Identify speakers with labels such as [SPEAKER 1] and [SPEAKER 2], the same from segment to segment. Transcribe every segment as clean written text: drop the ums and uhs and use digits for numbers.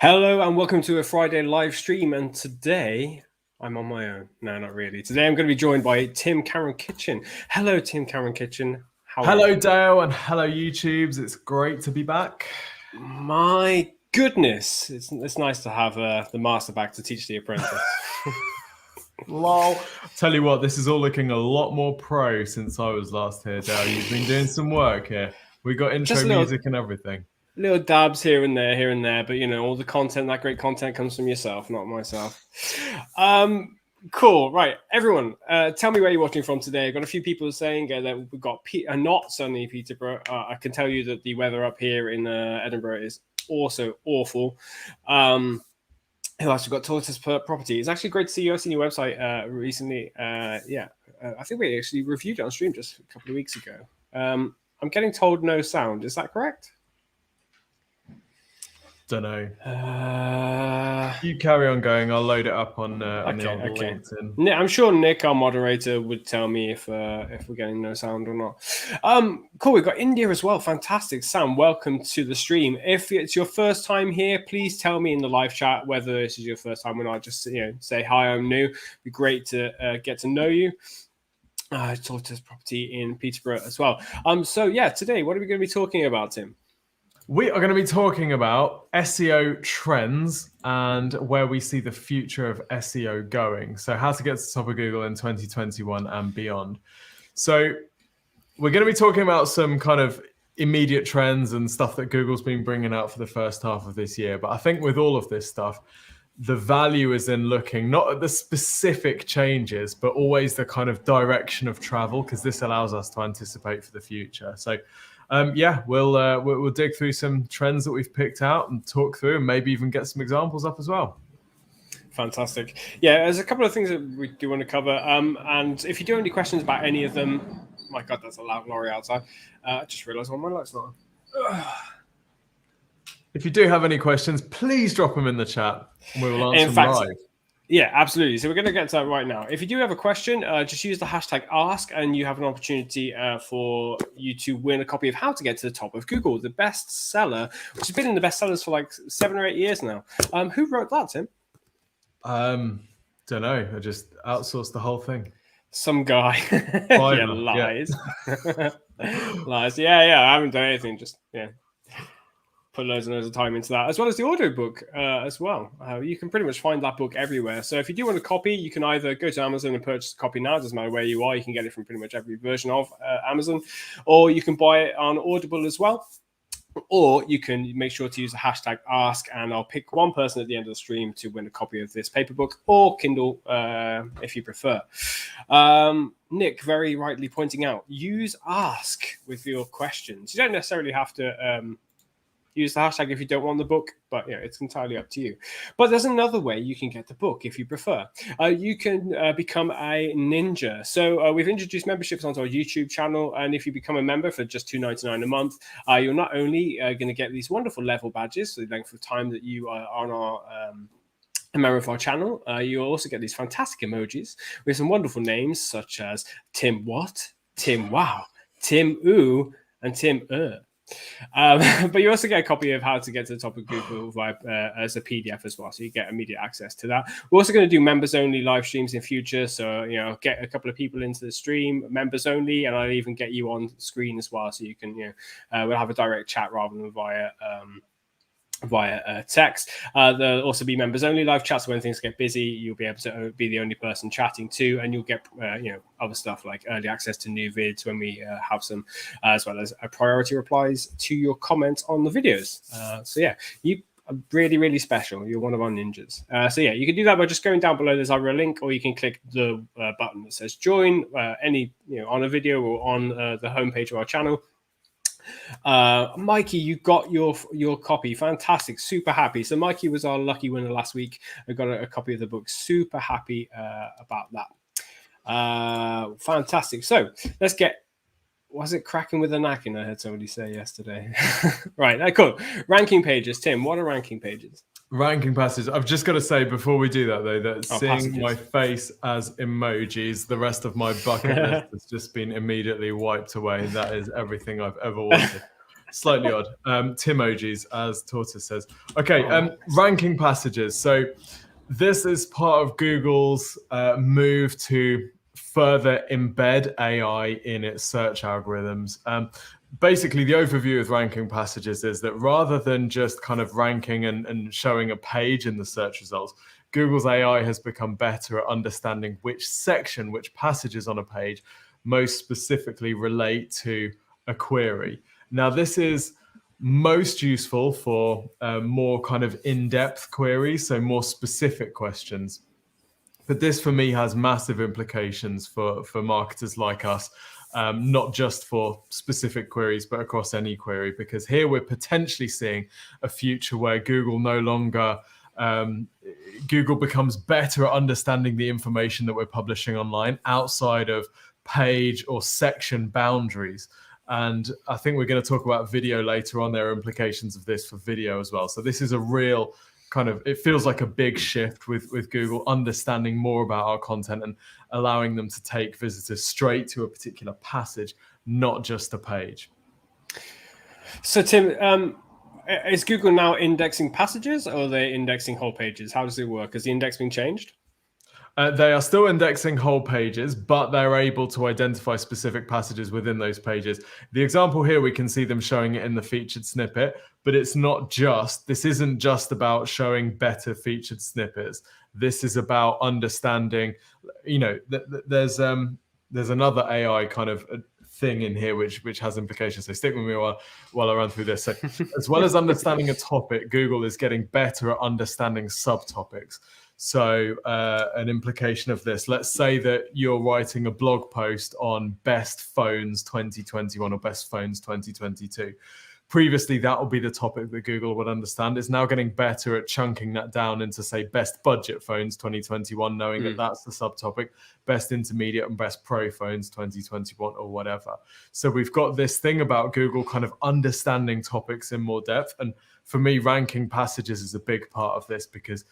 [SPEAKER 1] Hello and welcome to a Friday live stream, and today I'm on my own. No, not really. Today I'm going to be joined by Tim Cameron Kitchen. Hello, Tim Cameron Kitchen. How are you?
[SPEAKER 2] Hello, Dale, and hello, YouTubes. It's great to be back.
[SPEAKER 1] My goodness, it's nice to have the master back to teach the apprentice.
[SPEAKER 2] Lol. Tell you what, this is all looking a lot more pro since I was last here, Dale. You've been doing some work here. We got intro music and everything.
[SPEAKER 1] Little dabs here and there, but you know, all the content, that great content comes from yourself, not myself. Cool, right, everyone, tell me where you're watching from today. I've got a few people saying that we've got not sunny Peterborough. I can tell you that the weather up here in Edinburgh is also awful. Who else? We've got Tortoise Property. It's actually great to see you. I've seen your website recently. I think we actually reviewed it on stream just a couple of weeks ago. I'm getting told no sound. Is that correct?
[SPEAKER 2] Don't know. You carry on going. I'll load it up on LinkedIn.
[SPEAKER 1] I'm sure Nick, our moderator, would tell me if we're getting no sound or not. Cool. We've got India as well. Fantastic. Sam, welcome to the stream. If it's your first time here, please tell me in the live chat whether this is your first time or not. Just say hi. I'm new. It'd be great to get to know you. Tortoise Property in Peterborough as well. So yeah, today what are we going to be talking about, Tim?
[SPEAKER 2] We are going to be talking about SEO trends and where we see the future of SEO going. So how to get to the top of Google in 2021 and beyond. So we're going to be talking about some kind of immediate trends and stuff that Google's been bringing out for the first half of this year. But I think with all of this stuff, the value is in looking not at the specific changes, but always the kind of direction of travel, because this allows us to anticipate for the future. So we'll dig through some trends that we've picked out and talk through, and maybe even get some examples up as well.
[SPEAKER 1] Fantastic. Yeah, there's a couple of things that we do want to cover. And if you do have any questions about any of them, my God, that's a loud lorry outside. I just realised my light's not on.
[SPEAKER 2] If you do have any questions, please drop them in the chat. We will answer them live.
[SPEAKER 1] Yeah, absolutely. So we're going to get to that right now. If you do have a question, just use the hashtag ask, and you have an opportunity for you to win a copy of How to Get to the Top of Google, the bestseller, which has been in the bestsellers for like 7 or 8 years now. Who wrote that, Tim?
[SPEAKER 2] Don't know. I just outsourced the whole thing.
[SPEAKER 1] Some guy. Yeah, lies. Yeah. Lies. Yeah. I haven't done anything. Just put loads and loads of time into that, as well as the audiobook as well. You can pretty much find that book everywhere. So if you do want a copy, you can either go to Amazon and purchase a copy now. It doesn't matter where you are. You can get it from pretty much every version of Amazon, or you can buy it on Audible as well. Or you can make sure to use the hashtag ask, and I'll pick one person at the end of the stream to win a copy of this paper book or Kindle if you prefer. Nick very rightly pointing out, use ask with your questions. You don't necessarily have to use the hashtag if you don't want the book, but it's entirely up to you. But there's another way you can get the book if you prefer. You can become a ninja. So we've introduced memberships onto our YouTube channel, and if you become a member for just $2.99 a month, you're not only going to get these wonderful level badges, so the length of time that you are on our a member of our channel, you'll also get these fantastic emojis with some wonderful names such as Tim What, Tim Wow, Tim Ooh, and Tim But you also get a copy of How to Get to the Top of Google as a PDF as well, so you get immediate access to that. We're also going to do members only live streams in future, so get a couple of people into the stream, members only, and I'll even get you on screen as well, so you can we'll have a direct chat rather than via text. There'll also be members only live chats. When things get busy, you'll be able to be the only person chatting too, and you'll get other stuff like early access to new vids when we have some, as well as priority replies to your comments on the videos. You are really, really special. You're one of our ninjas. You can do that by just going down below. There's either a link, or you can click the button that says join on a video or on the homepage of our channel. Mikey, you got your copy. Fantastic. Super happy. So Mikey was our lucky winner last week. I got a copy of the book. Super happy about that. Fantastic. So let's get, was it cracking with a knacking? I heard somebody say yesterday. Right. Cool. Ranking pages. Tim, what are ranking pages?
[SPEAKER 2] Ranking passages. I've just got to say before we do that, though, that seeing passages. My face as emojis, the rest of my bucket list has just been immediately wiped away. That is everything I've ever wanted. Slightly odd. Timojis, as Tortoise says. Okay, ranking passages. So this is part of Google's move to further embed AI in its search algorithms. Basically, the overview with ranking passages is that rather than just kind of ranking and showing a page in the search results, Google's AI has become better at understanding which section, which passages on a page most specifically relate to a query. Now, this is most useful for more kind of in-depth queries, so more specific questions. But this, for me, has massive implications for marketers like us, not just for specific queries, but across any query, because here we're potentially seeing a future where Google no longer Google becomes better at understanding the information that we're publishing online outside of page or section boundaries. And I think we're going to talk about video later on. There are implications of this for video as well. So this is a real kind of, it feels like a big shift with Google understanding more about our content and allowing them to take visitors straight to a particular passage, not just a page.
[SPEAKER 1] So Tim, is Google now indexing passages, or are they indexing whole pages? How does it work? Has the index been changed?
[SPEAKER 2] They are still indexing whole pages, but they're able to identify specific passages within those pages. The example here, we can see them showing it in the featured snippet, but it's not just, this isn't just about showing better featured snippets. This is about understanding, you know, there's another AI kind of thing in here which has implications. So stick with me while I run through this. So as well as understanding a topic, Google is getting better at understanding subtopics. So an implication of this, let's say that you're writing a blog post on best phones 2021 or best phones 2022. Previously, that will be the topic that Google would understand. It's now getting better at chunking that down into, say, best budget phones 2021, knowing that that's the subtopic, best intermediate and best pro phones 2021 or whatever. So we've got this thing about Google kind of understanding topics in more depth. And for me, ranking passages is a big part of this, because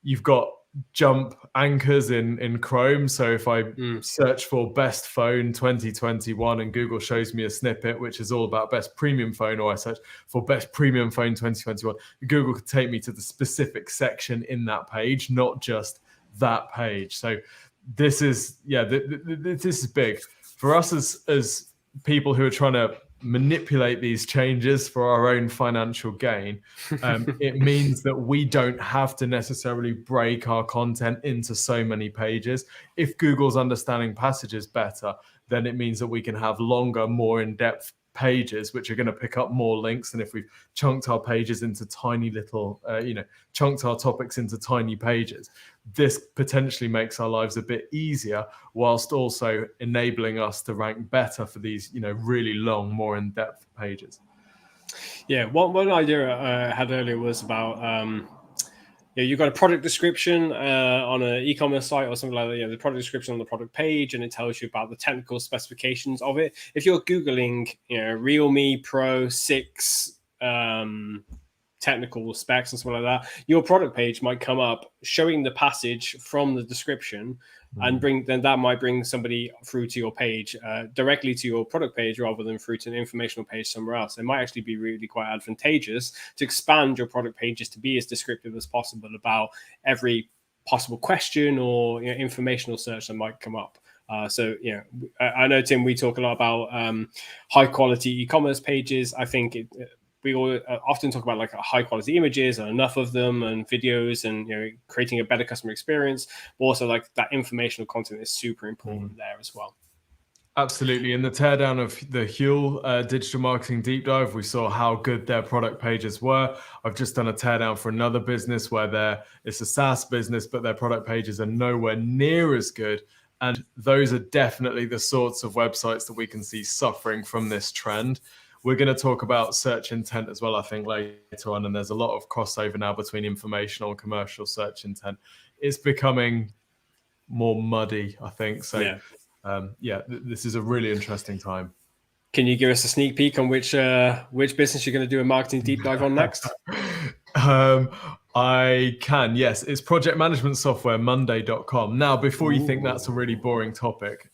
[SPEAKER 2] you've got jump anchors in Chrome. So if I search for best phone 2021 and Google shows me a snippet which is all about best premium phone, or I search for best premium phone 2021, Google could take me to the specific section in that page, not just that page. So this is, this is big for us as people who are trying to manipulate these changes for our own financial gain. It means that we don't have to necessarily break our content into so many pages. If Google's understanding passages better, then it means that we can have longer, more in-depth pages, which are going to pick up more links. And if we've chunked our pages into tiny little, chunked our topics into tiny pages, this potentially makes our lives a bit easier, whilst also enabling us to rank better for these, really long, more in-depth pages.
[SPEAKER 1] Yeah, one idea I had earlier was about, you've got a product description on an e-commerce site or something like that. The product description on the product page, and it tells you about the technical specifications of it. If you're Googling, Realme Pro 6 technical specs and something like that, your product page might come up showing the passage from the description, and then that might bring somebody through to your page, directly to your product page, rather than through to an informational page somewhere else. It might actually be really quite advantageous to expand your product pages to be as descriptive as possible about every possible question or informational search that might come up. I know, Tim, we talk a lot about high quality e-commerce pages. I think we all often talk about like high quality images and enough of them, and videos, and creating a better customer experience. But also, like, that informational content is super important there as well.
[SPEAKER 2] Absolutely. In the teardown of the Huel digital marketing deep dive, we saw how good their product pages were. I've just done a teardown for another business where it's a SaaS business, but their product pages are nowhere near as good. And those are definitely the sorts of websites that we can see suffering from this trend. We're going to talk about search intent as well, I think, later on. And there's a lot of crossover now between informational and commercial search intent. It's becoming more muddy, I think. So, this is a really interesting time.
[SPEAKER 1] Can you give us a sneak peek on which business you're going to do a marketing deep dive on next?
[SPEAKER 2] I can, yes. It's project management software, Monday.com. Now, before you think that's a really boring topic,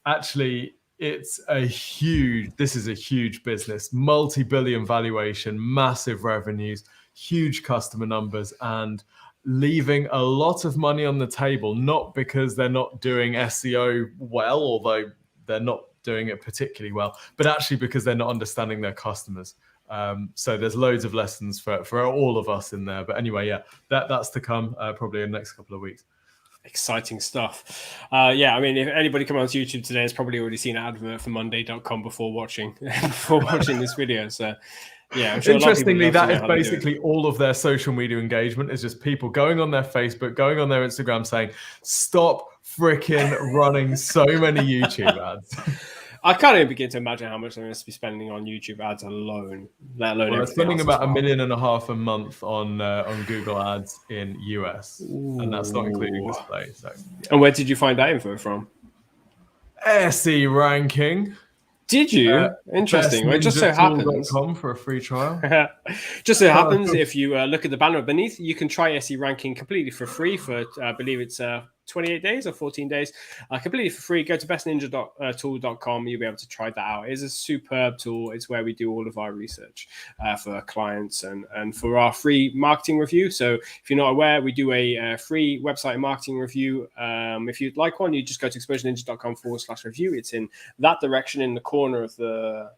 [SPEAKER 2] actually, this is a huge business, multi-billion valuation, massive revenues, huge customer numbers, and leaving a lot of money on the table, not because they're not doing SEO well, although they're not doing it particularly well, but actually because they're not understanding their customers. So there's loads of lessons for all of us in there. But anyway, yeah, that's to come probably in the next couple of weeks.
[SPEAKER 1] Exciting stuff. Yeah, I mean, if anybody come onto YouTube today has probably already seen an advert for Monday.com before watching this video. So yeah, I'm sure
[SPEAKER 2] interestingly, that is basically all of their social media engagement is just people going on their Facebook, going on their Instagram saying, stop freaking running so many YouTube ads.
[SPEAKER 1] I can't even begin to imagine how much they're going to be spending on YouTube ads alone, let alone
[SPEAKER 2] they're spending about $1.5 million a month on Google ads in US. Ooh. And that's not including display. So, yeah.
[SPEAKER 1] And where did you find that info from?
[SPEAKER 2] SE ranking.
[SPEAKER 1] Did you? Interesting. Well, it just so happens
[SPEAKER 2] for a free trial.
[SPEAKER 1] Just so happens, if you look at the banner beneath, you can try SE ranking completely for free for I believe it's 28 days or 14 days, completely for free. Go to bestninja.tool.com. You'll be able to try that out. It's a superb tool. It's where we do all of our research for our clients and for our free marketing review. So if you're not aware, we do a free website marketing review. If you'd like one, you just go to exposureninja.com/review. It's in that direction in the corner of the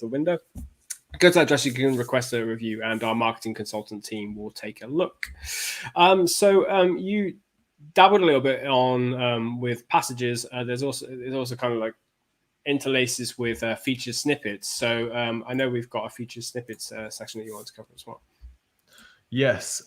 [SPEAKER 1] window. Go to that address, you can request a review, and our marketing consultant team will take a look. You dabbled a little bit on with passages. There's also kind of like interlaces with featured snippets. So I know we've got a featured snippets section that you want to cover as well.
[SPEAKER 2] Yes.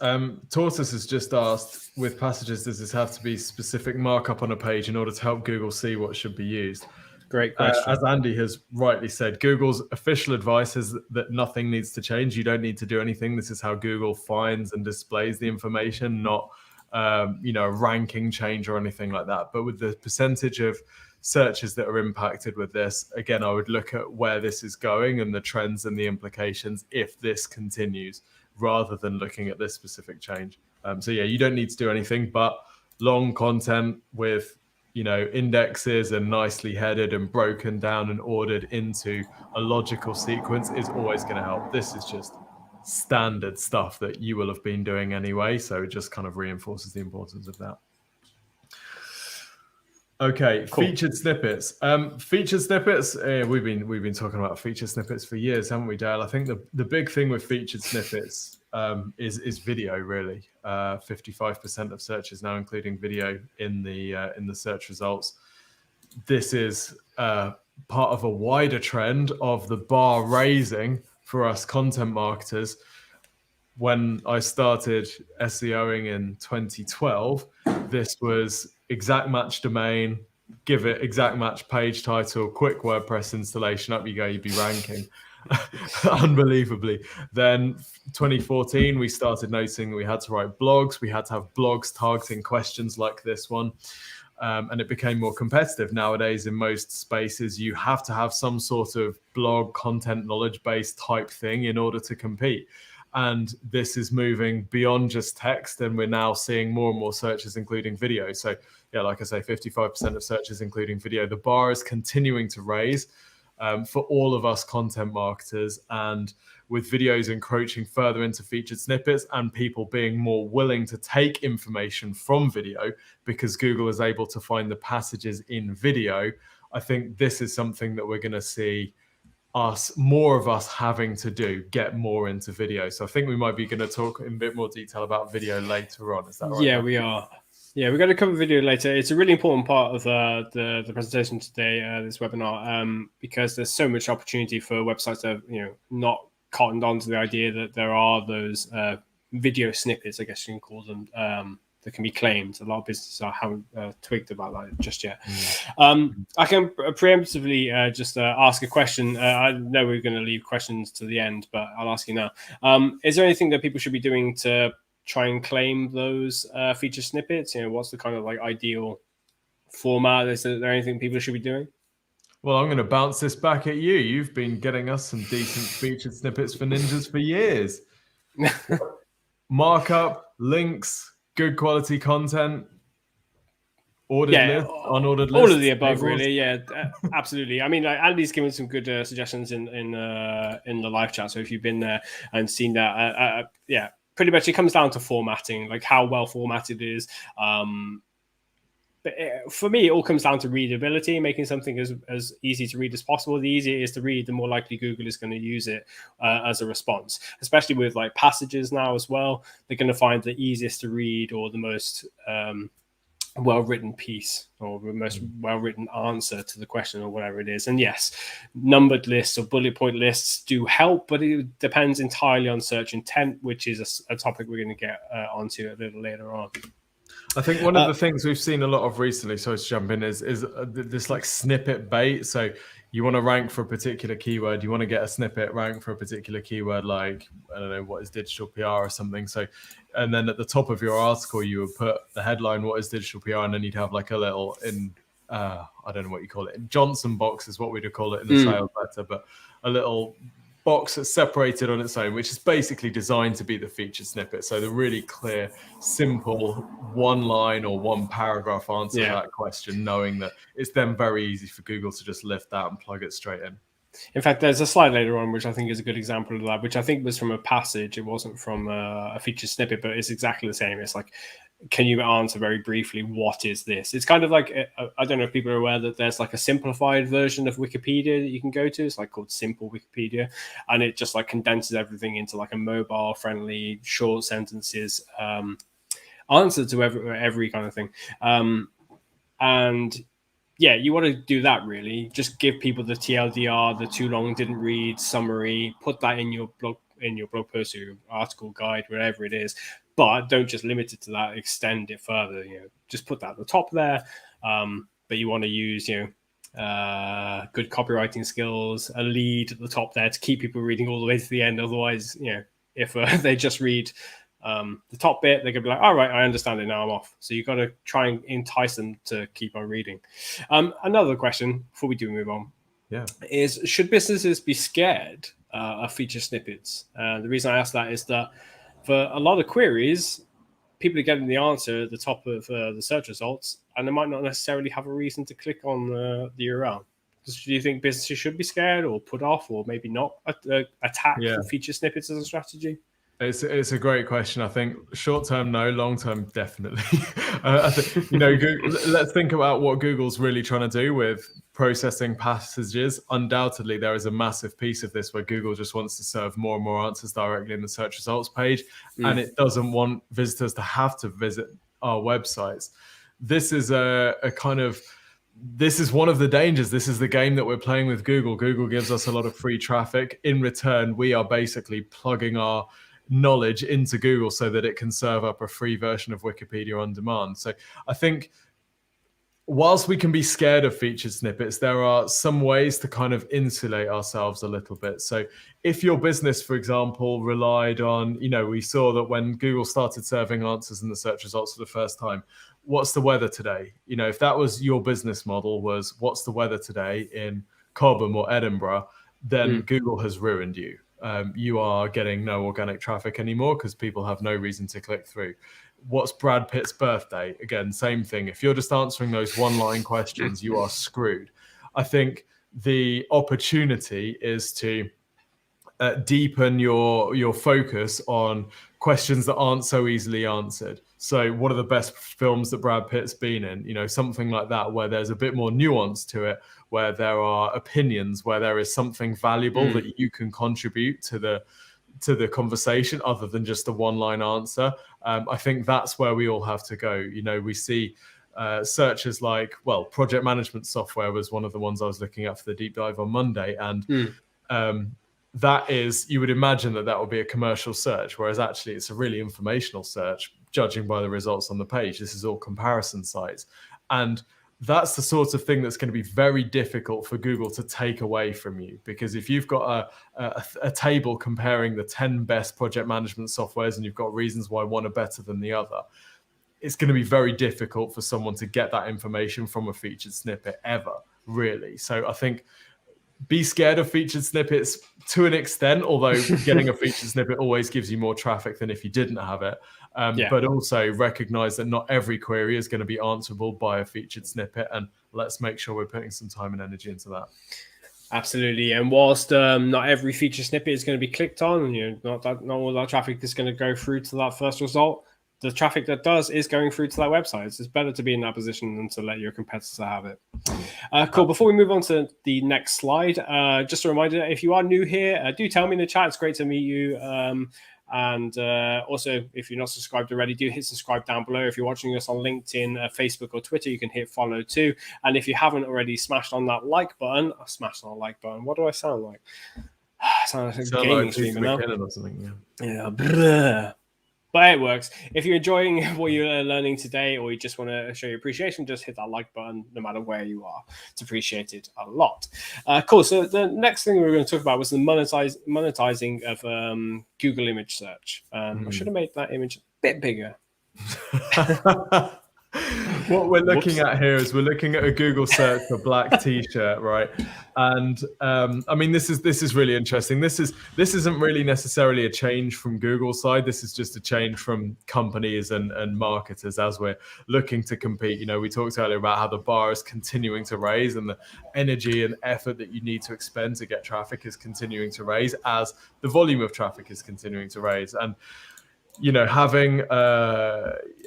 [SPEAKER 2] Tortoise has just asked, with passages, does this have to be specific markup on a page in order to help Google see what should be used?
[SPEAKER 1] Great question.
[SPEAKER 2] As Andy has rightly said, Google's official advice is that nothing needs to change. You don't need to do anything. This is how Google finds and displays the information, not a ranking change or anything like that. But with the percentage of searches that are impacted with this, again, I would look at where this is going and the trends and the implications if this continues, rather than looking at this specific change. So yeah, you don't need to do anything, but long content with indexes and nicely headed and broken down and ordered into a logical sequence is always going to help. This is just standard stuff that you will have been doing anyway, so it just kind of reinforces the importance of that. Okay, cool. Featured snippets. Featured snippets. We've been talking about featured snippets for years, haven't we, Dale? I think the big thing with featured snippets is video. Really, 55% of searches now including video in the search results. This is part of a wider trend of the bar raising for us content marketers. When I started SEOing in 2012, this was exact match domain, give it exact match page title, quick WordPress installation, up you go, you'd be ranking unbelievably. Then 2014, we started noticing that we had to write blogs. We had to have blogs targeting questions like this one. And it became more competitive. Nowadays, in most spaces, you have to have some sort of blog content knowledge-based type thing in order to compete. And this is moving beyond just text, and we're now seeing more and more searches including video. So yeah, like I say, 55% of searches including video. The bar is continuing to raise for all of us content marketers, and with videos encroaching further into featured snippets and people being more willing to take information from video because Google is able to find the passages in video, I think this is something that we're going to see more of us having to do, get more into video. So I think we might be going to talk in a bit more detail about video later on. Is that right?
[SPEAKER 1] Yeah, we are. Yeah, we're going to cover video later. It's a really important part of the presentation today, this webinar, because there's so much opportunity for websites that have, not cottoned on to the idea that there are those video snippets, I guess you can call them, that can be claimed. A lot of businesses haven't twigged about that just yet. I can preemptively just ask a question. I know we're going to leave questions to the end, but I'll ask you now. Is there anything that people should be doing to try and claim those feature snippets? What's the kind of like ideal format? Is there anything people should be doing?
[SPEAKER 2] Well, I'm going to bounce this back at you. You've been getting us some decent featured snippets for ninjas for years. Markup, links, good quality content. Ordered lists, unordered lists,
[SPEAKER 1] all of the above,
[SPEAKER 2] tables?
[SPEAKER 1] really. Yeah, absolutely. I mean, like, Andy's given some good suggestions in the live chat. So if you've been there and seen that, yeah, pretty much it comes down to formatting, like how well formatted it is. But for me, it all comes down to readability, making something as easy to read as possible. The easier it is to read, the more likely Google is going to use it as a response, especially with like passages now as well. They're going to find the easiest to read or the most well-written piece or the most well-written answer to the question or whatever it is. And yes, numbered lists or bullet point lists do help, but it depends entirely on search intent, which is a topic we're going to get onto a little later on.
[SPEAKER 2] I think one of the things we've seen a lot of recently, sorry to jump in, is this like snippet bait. So you want to rank for a particular keyword, you want to get a snippet rank for a particular keyword, like, I don't know, what is digital PR or something. So, and then at the top of your article, you would put the headline, what is digital PR? And then you'd have like a little I don't know what you call it. Johnson box is what we'd call it in the sales letter, but a little box that's separated on its own, which is basically designed to be the featured snippet. So the really clear, simple one line or one paragraph answer to that question, knowing that it's then very easy for Google to just lift that and plug it straight in.
[SPEAKER 1] In fact, there's a slide later on, which I think is a good example of that, which I think was from a passage. It wasn't from a featured snippet, but it's exactly the same. It's like, can you answer very briefly, what is this? It's kind of like, I don't know if people are aware that there's like a simplified version of Wikipedia that you can go to. It's like called Simple Wikipedia. And it just like condenses everything into like a mobile friendly, short sentences, answer to every kind of thing. And yeah, you want to do that really. Just give people the TLDR, the too long, didn't read summary, put that in your blog post or your article guide, whatever it is. But don't just limit it to that, extend it further. Just put that at the top there. But you want to use, good copywriting skills, a lead at the top there to keep people reading all the way to the end. Otherwise, if they just read the top bit, they're gonna be like, all right, I understand it now, I'm off. So you've got to try and entice them to keep on reading. Another question before we do move on is, should businesses be scared of feature snippets? The reason I ask that is that for a lot of queries, people are getting the answer at the top of the search results, and they might not necessarily have a reason to click on the URL. Do you think businesses should be scared or put off or maybe not attack feature snippets as a strategy?
[SPEAKER 2] It's a great question. I think short term, no. Long term, definitely. I think, Google, let's think about what Google's really trying to do with processing passages. Undoubtedly, there is a massive piece of this where Google just wants to serve more and more answers directly in the search results page, and it doesn't want visitors to have to visit our websites. This is this is one of the dangers. This is the game that we're playing with Google. Google gives us a lot of free traffic. In return, we are basically plugging our knowledge into Google so that it can serve up a free version of Wikipedia on demand. So I think whilst we can be scared of featured snippets, there are some ways to kind of insulate ourselves a little bit. So if your business, for example, relied on, we saw that when Google started serving answers in the search results for the first time, what's the weather today? If that was your business model, was what's the weather today in Cobham or Edinburgh, then Google has ruined you. You are getting no organic traffic anymore because people have no reason to click through. What's Brad Pitt's birthday? Again, same thing. If you're just answering those one-line questions, you are screwed. I think the opportunity is to deepen your focus on questions that aren't so easily answered. So what are the best films that Brad Pitt's been in? Something like that, where there's a bit more nuance to it, where there are opinions, where there is something valuable that you can contribute to the conversation other than just a one-line answer. I think that's where we all have to go. We see searches like, project management software was one of the ones I was looking at for the deep dive on Monday. And that is, you would imagine that would be a commercial search, whereas actually it's a really informational search, judging by the results on the page. This is all comparison sites. And that's the sort of thing that's going to be very difficult for Google to take away from you, because if you've got a table comparing the 10 best project management softwares and you've got reasons why one are better than the other, it's going to be very difficult for someone to get that information from a featured snippet ever, really. So I think be scared of featured snippets to an extent, although getting a featured snippet always gives you more traffic than if you didn't have it. but also recognize that not every query is going to be answerable by a featured snippet, and let's make sure we're putting some time and energy into that.
[SPEAKER 1] Absolutely. And whilst not every feature snippet is going to be clicked on, not all that traffic is going to go through to that first result, the traffic that does is going through to that website. It's better to be in that position than to let your competitor have it. Cool. Before we move on to the next slide, just a reminder, if you are new here, do tell me in the chat. It's great to meet you. And also, if you're not subscribed already, do hit subscribe down below. If you're watching us on LinkedIn, Facebook, or Twitter, you can hit follow too. And if you haven't already smashed on that like button, What do I sound like? I sound like a gaming streamer now.
[SPEAKER 2] Or something,
[SPEAKER 1] Yeah. But it works. If you're enjoying what you're learning today, or you just want to show your appreciation, just hit that like button no matter where you are. It's appreciated a lot. Cool. So the next thing we were going to talk about was the monetizing of Google image search. I should have made that image a bit bigger.
[SPEAKER 2] What we're looking at here is we're looking at a Google search for black t-shirt, right? And I mean, this is really interesting. This isn't really necessarily a change from Google's side. This is just a change from companies and marketers as we're looking to compete. We talked earlier about how the bar is continuing to raise, and the energy and effort that you need to expend to get traffic is continuing to raise as the volume of traffic is continuing to raise. And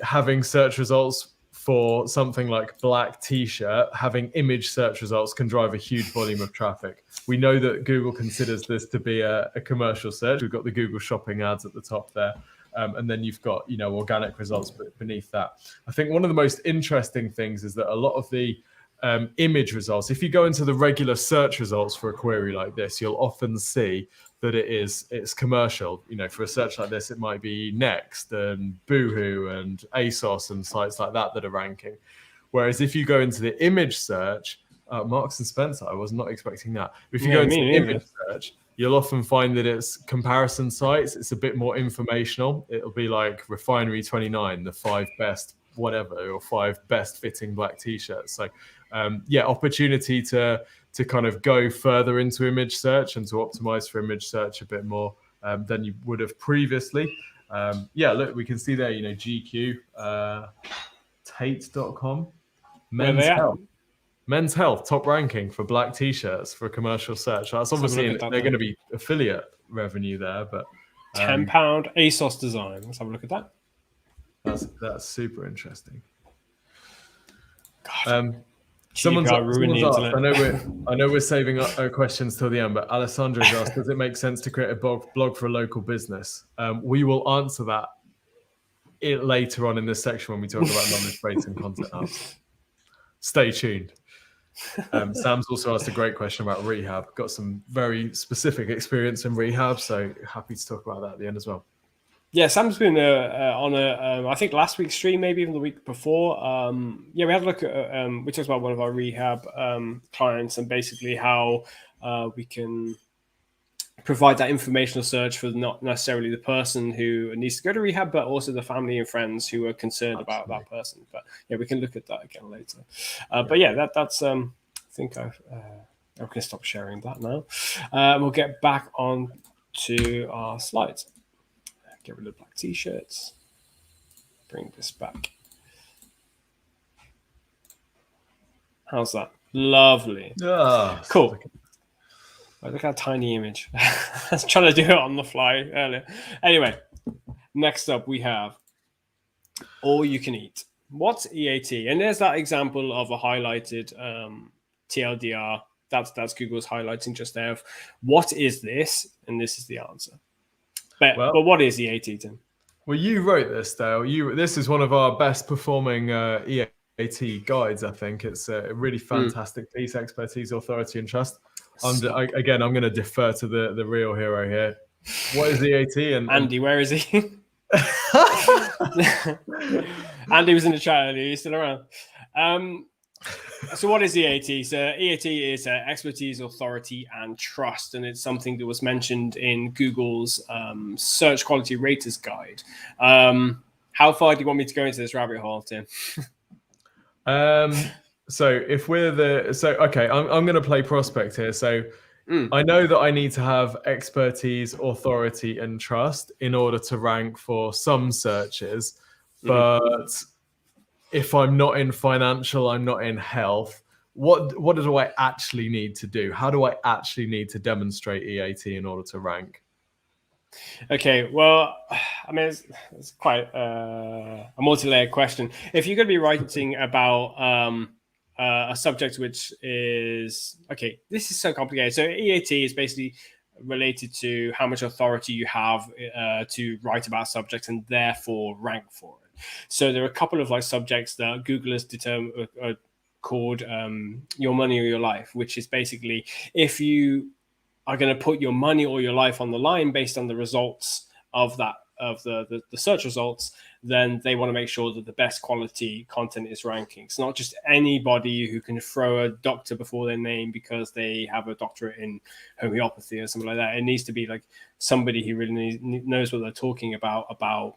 [SPEAKER 2] having search results for something like black t-shirt, having image search results can drive a huge volume of traffic. We know that Google considers this to be a commercial search. We've got the Google shopping ads at the top there. And then you've got, organic results beneath that. I think one of the most interesting things is that a lot of the image results, if you go into the regular search results for a query like this, you'll often see that it's commercial. For a search like this, it might be Next and Boohoo and ASOS and sites like that are ranking. Whereas if you go into the image search, Marks and Spencer, I was not expecting that. If you go into the image search, you'll often find that it's comparison sites. It's a bit more informational. It'll be like Refinery 29, the 5 best whatever, or 5 best fitting black t-shirts. So opportunity to kind of go further into image search and to optimize for image search a bit more than you would have previously. Look, we can see there, GQ, Tate.com, Men's Health, top ranking for black t-shirts for commercial search. That's obviously, they're going to be affiliate revenue there, but
[SPEAKER 1] £10 ASOS design. Let's have a look at that.
[SPEAKER 2] That's super interesting.
[SPEAKER 1] God.
[SPEAKER 2] Someone's asked, I know we're saving our questions till the end, but Alessandro's asked, does it make sense to create a blog for a local business? We will answer that later on in this section when we talk about knowledge base and content apps. Stay tuned. Sam's also asked a great question about rehab. Got some very specific experience in rehab, so happy to talk about that at the end as well.
[SPEAKER 1] Yeah, Sam's been on I think last week's stream, maybe even the week before. We had a look at, we talked about one of our rehab clients and basically how we can provide that informational search for not necessarily the person who needs to go to rehab, but also the family and friends who are concerned about that person. But we can look at that again later. But that's I think I can stop sharing that now. We'll get back on to our slides. Get rid of black t-shirts. Bring this back. How's that? Lovely. Cool. Look at that tiny image. I was trying to do it on the fly earlier. Anyway, next up we have all you can eat. What's EAT? And there's that example of a highlighted TLDR. That's Google's highlighting just there. What is this? And this is the answer. But what is EAT, Tim?
[SPEAKER 2] Well, you wrote this, Dale. This is one of our best performing EAT guides, I think. It's a really fantastic piece, expertise, authority, and trust. I'm going to defer to the real hero here. What is EAT? And
[SPEAKER 1] Andy, where is he? Andy was in the chat earlier. He's still around. So what is EAT? So EAT is expertise, authority, and trust, and it's something that was mentioned in Google's search quality raters guide. How far do you want me to go into this rabbit hole, Tim?
[SPEAKER 2] So if we're okay, I'm going to play prospect here. So I know that I need to have expertise, authority, and trust in order to rank for some searches. But if I'm not in financial, I'm not in health, what do I actually need to do? How do I actually need to demonstrate EAT in order to rank?
[SPEAKER 1] Okay, well, I mean, it's quite a multi-layered question. If you're going to be writing about a subject which is, okay, this is so complicated. So EAT is basically related to how much authority you have to write about subjects and therefore rank for it. So there are a couple of like subjects that Google has determined called your money or your life, which is basically if you are going to put your money or your life on the line based on the results of that of the search results, then they want to make sure that the best quality content is ranking. It's not just anybody who can throw a doctor before their name because they have a doctorate in homeopathy or something like that. It needs to be like somebody who really knows what they're talking about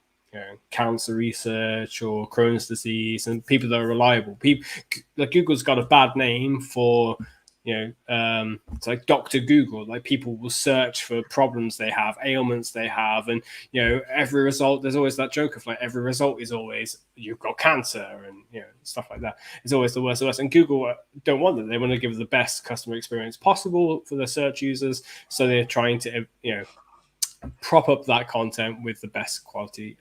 [SPEAKER 1] cancer research or Crohn's disease, and people that are reliable. People like Google's got a bad name for it's like Dr. Google. Like people will search for problems they have, ailments they have, and every result, there's always that joke of like every result is always you've got cancer and stuff like that. It's always the worst of us. And Google don't want that. They want to give the best customer experience possible for their search users, so they're trying to prop up that content with the best quality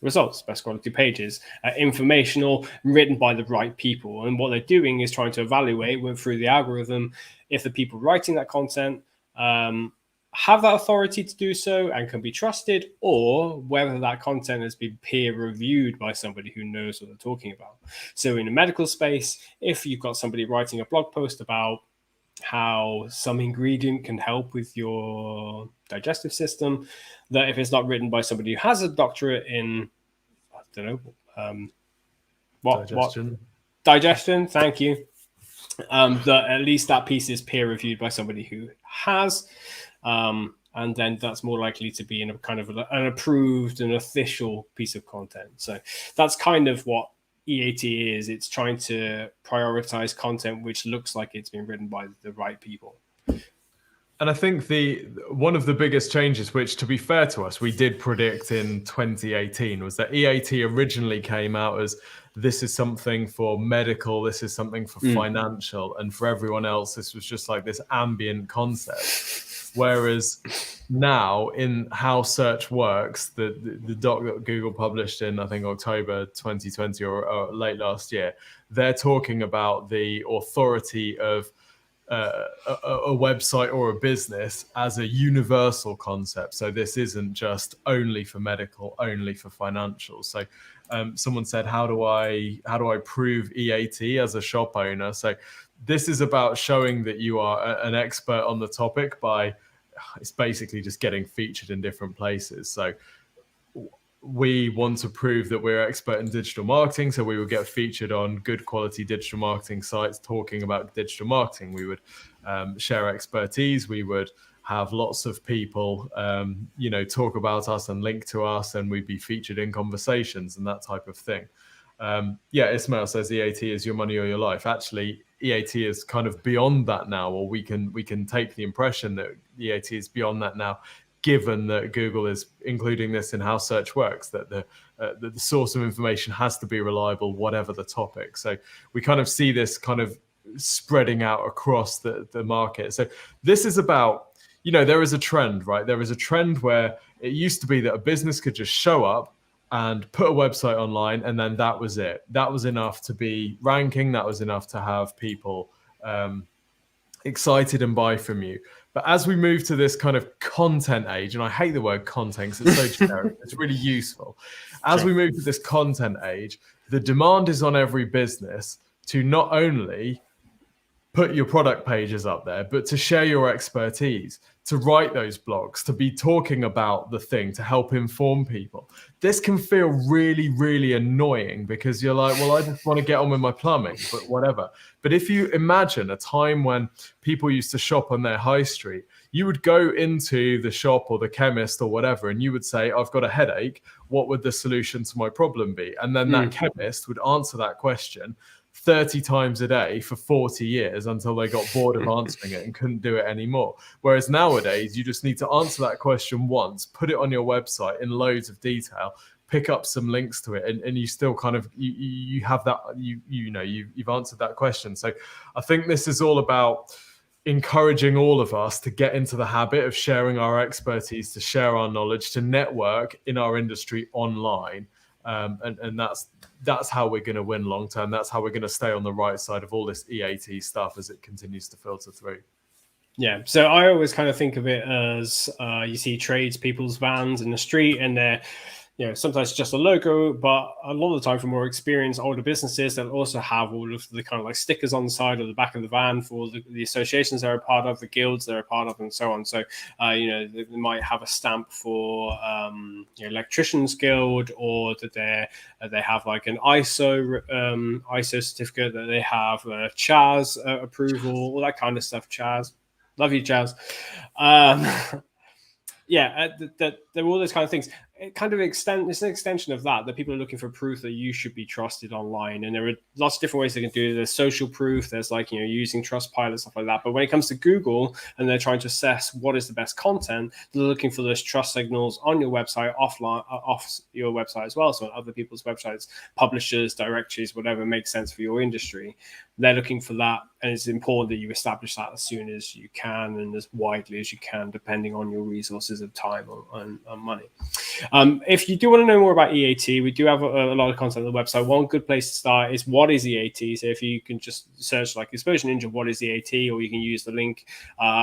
[SPEAKER 1] results, best quality pages, informational, written by the right people. And what they're doing is trying to evaluate through the algorithm if the people writing that content have that authority to do so and can be trusted, or whether that content has been peer reviewed by somebody who knows what they're talking about. So in the medical space, if you've got somebody writing a blog post about how some ingredient can help with your digestive system, that if it's not written by somebody who has a doctorate in, I don't know, digestion, thank you, that at least that piece is peer reviewed by somebody who has, and then that's more likely to be in a kind of an approved and official piece of content. So that's kind of what EAT is. It's trying to prioritize content which looks like it's been written by the right people.
[SPEAKER 2] And I think one of the biggest changes, which to be fair to us, we did predict in 2018, was that EAT originally came out as this is something for medical, this is something for financial, and for everyone else, this was just like this ambient concept. Whereas now, in how search works, the doc that Google published in, I think, October 2020 or late last year, they're talking about the authority of a website or a business as a universal concept. So this isn't just only for medical, only for financial. So someone said, how do I prove EAT as a shop owner? So this is about showing that you are an expert on the topic by, it's basically just getting featured in different places. So we want to prove that we're expert in digital marketing. So we would get featured on good quality digital marketing sites talking about digital marketing. We would share expertise. We would have lots of people, talk about us and link to us, and we'd be featured in conversations and that type of thing. Ismail says EAT is your money or your life. Actually, EAT is kind of beyond that now, or we can take the impression that EAT is beyond that now, given that Google is including this in how search works, that the source of information has to be reliable, whatever the topic. So we kind of see this kind of spreading out across the market. So this is about, there is a trend, right? There is a trend where it used to be that a business could just show up and put a website online, and then that was it. That was enough to be ranking. That was enough to have people excited and buy from you. But as we move to this kind of content age, and I hate the word content because it's so generic, it's really useful. As we move to this content age, the demand is on every business to not only put your product pages up there, but to share your expertise, to write those blogs, to be talking about the thing, to help inform people. This can feel really, really annoying because you're like, well, I just want to get on with my plumbing, but whatever. But if you imagine a time when people used to shop on their high street, you would go into the shop or the chemist or whatever, and you would say, I've got a headache. What would the solution to my problem be? And then that chemist would answer that question, 30 times a day for 40 years until they got bored of answering it and couldn't do it anymore. Whereas nowadays, you just need to answer that question once, put it on your website in loads of detail, pick up some links to it, and you still kind of you have that you've answered that question. So I think this is all about encouraging all of us to get into the habit of sharing our expertise, to share our knowledge, to network in our industry online, and that's how we're going to win long term. That's how we're going to stay on the right side of all this EAT stuff as it continues to filter through.
[SPEAKER 1] Yeah, so I always kind of think of it as you see tradespeople's vans in the street, and they're, sometimes just a logo, but a lot of the time for more experienced older businesses, they'll also have all of the kind of like stickers on the side or the back of the van for the associations they're a part of, the guilds they're a part of, and so on. So, they might have a stamp for Electricians Guild, or that they have like an ISO certificate, that they have Chaz approval, all that kind of stuff. Chaz, love you, Chaz. That there are all those kind of things. It kind of it's an extension of that people are looking for proof that you should be trusted online. And there are lots of different ways they can do it. There's social proof, there's using Trustpilot, stuff like that. But when it comes to Google and they're trying to assess what is the best content, they're looking for those trust signals on your website, offline, off your website as well. So on other people's websites, publishers, directories, whatever makes sense for your industry. They're looking for that. And it's important that you establish that as soon as you can and as widely as you can, depending on your resources of time and money. If you do want to know more about EAT, we do have a lot of content on the website. One good place to start is what is EAT. So if you can just search like Exposure Ninja, what is EAT, or you can use the link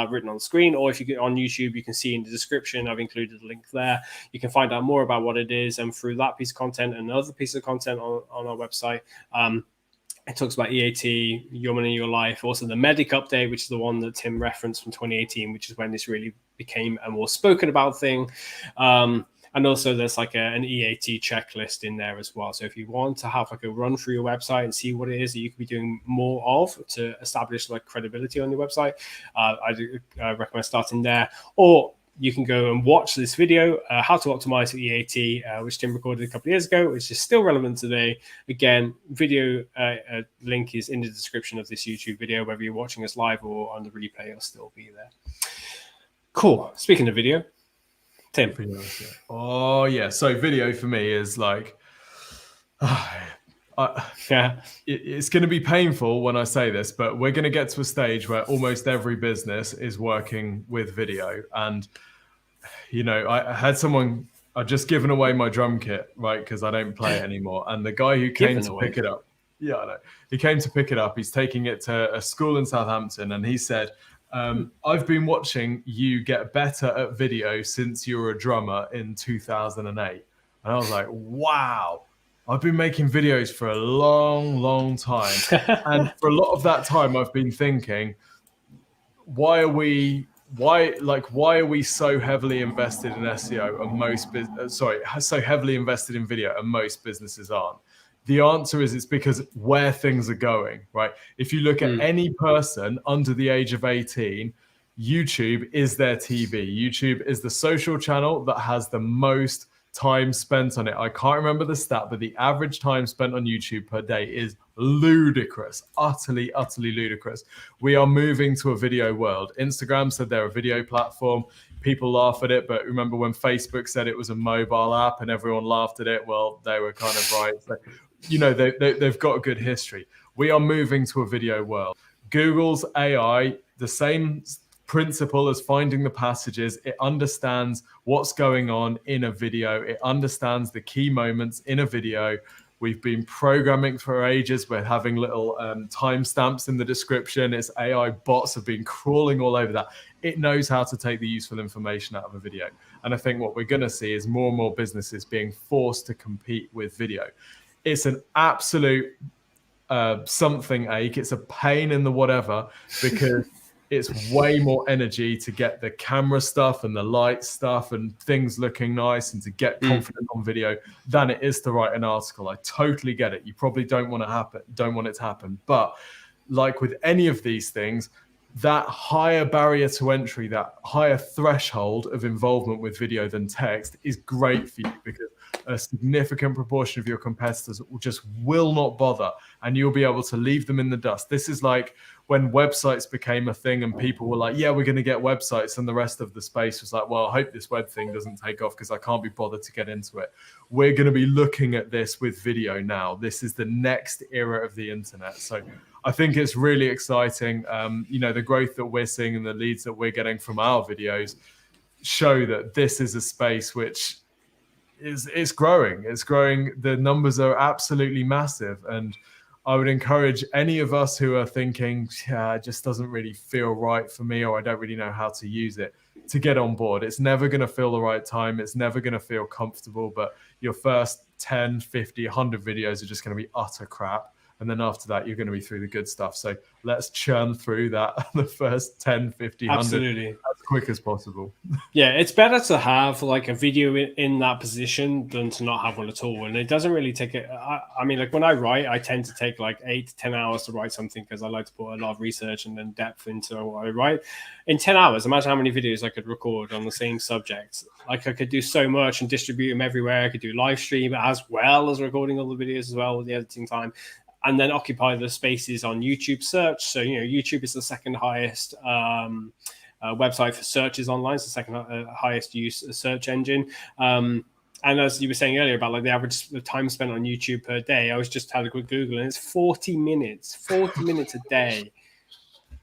[SPEAKER 1] written on the screen, or if you get on YouTube, you can see in the description, I've included a link there. You can find out more about what it is, and through that piece of content and another piece of content on our website, it talks about EAT, Your Money, Your Life. Also the Medic update, which is the one that Tim referenced from 2018, which is when this really became a more spoken about thing. And also there's like an EAT checklist in there as well. So if you want to have like a run through your website and see what it is that you could be doing more of to establish like credibility on your website, I do recommend starting there. Or you can go and watch this video, How to Optimize for EAT, which Tim recorded a couple of years ago, which is still relevant today. Again, video link is in the description of this YouTube video. Whether you're watching us live or on the replay, it'll still be there. Cool. Speaking of video, Tim.
[SPEAKER 2] Oh, yeah. So video for me is like... it's going to be painful when I say this, but we're going to get to a stage where almost every business is working with video. And, I had someone, I'd just given away my drum kit, right? Because I don't play it anymore. And the guy who came to pick it up, I know. He came to pick it up. He's taking it to a school in Southampton. And he said, I've been watching you get better at video since you were a drummer in 2008. And I was like, wow. I've been making videos for a long, long time. And for a lot of that time, I've been thinking, why are we so heavily invested in SEO and so heavily invested in video and most businesses aren't? The answer is it's because where things are going, right? If you look at any person under the age of 18, YouTube is their TV. YouTube is the social channel that has the most time spent on it. I can't remember the stat, but the average time spent on YouTube per day is ludicrous, utterly ludicrous. We are moving to a video world. Instagram said they're a video platform. People laugh at it, but remember when Facebook said it was a mobile app and everyone laughed at it? Well, they were kind of right. So, they've got a good history. We are moving to a video world. Google's AI, the same principle as finding the passages. It understands what's going on in a video. It understands the key moments in a video. We've been programming for ages. We're having little timestamps in the description. Its AI bots have been crawling all over that. It knows how to take the useful information out of a video. And I think what we're going to see is more and more businesses being forced to compete with video. It's an absolute something ache. It's a pain in the whatever, because it's way more energy to get the camera stuff and the light stuff and things looking nice and to get confident on video than it is to write an article. I totally get it. You probably don't want it to happen. But like with any of these things, that higher barrier to entry, that higher threshold of involvement with video than text is great for you, because a significant proportion of your competitors just will not bother, and you'll be able to leave them in the dust. This is like when websites became a thing and people were like, yeah, we're going to get websites, and the rest of the space was like, well, I hope this web thing doesn't take off because I can't be bothered to get into it. We're going to be looking at this with video now. This is the next era of the internet. So I think it's really exciting. The growth that we're seeing and the leads that we're getting from our videos show that this is a space which is growing. It's growing. The numbers are absolutely massive. And I would encourage any of us who are thinking, it just doesn't really feel right for me, or I don't really know how to use it, to get on board. It's never going to feel the right time. It's never going to feel comfortable, but your first 10, 50, 100 videos are just going to be utter crap. And then after that, you're going to be through the good stuff. So let's churn through that, the first 10, 50, 100
[SPEAKER 1] Absolutely.
[SPEAKER 2] as quick as possible.
[SPEAKER 1] Yeah, it's better to have like a video in that position than to not have one at all. And it doesn't really take it. I mean, like when I write, I tend to take like 8 to 10 hours to write something, because I like to put a lot of research and then depth into what I write. In 10 hours, imagine how many videos I could record on the same subject. Like I could do so much and distribute them everywhere. I could do live stream as well as recording all the videos as well with the editing time, and then occupy the spaces on YouTube search. So, YouTube is the second highest website for searches online. It's the second highest use search engine. And as you were saying earlier about like the average time spent on YouTube per day, I was just had a quick Google, and it's 40 minutes a day.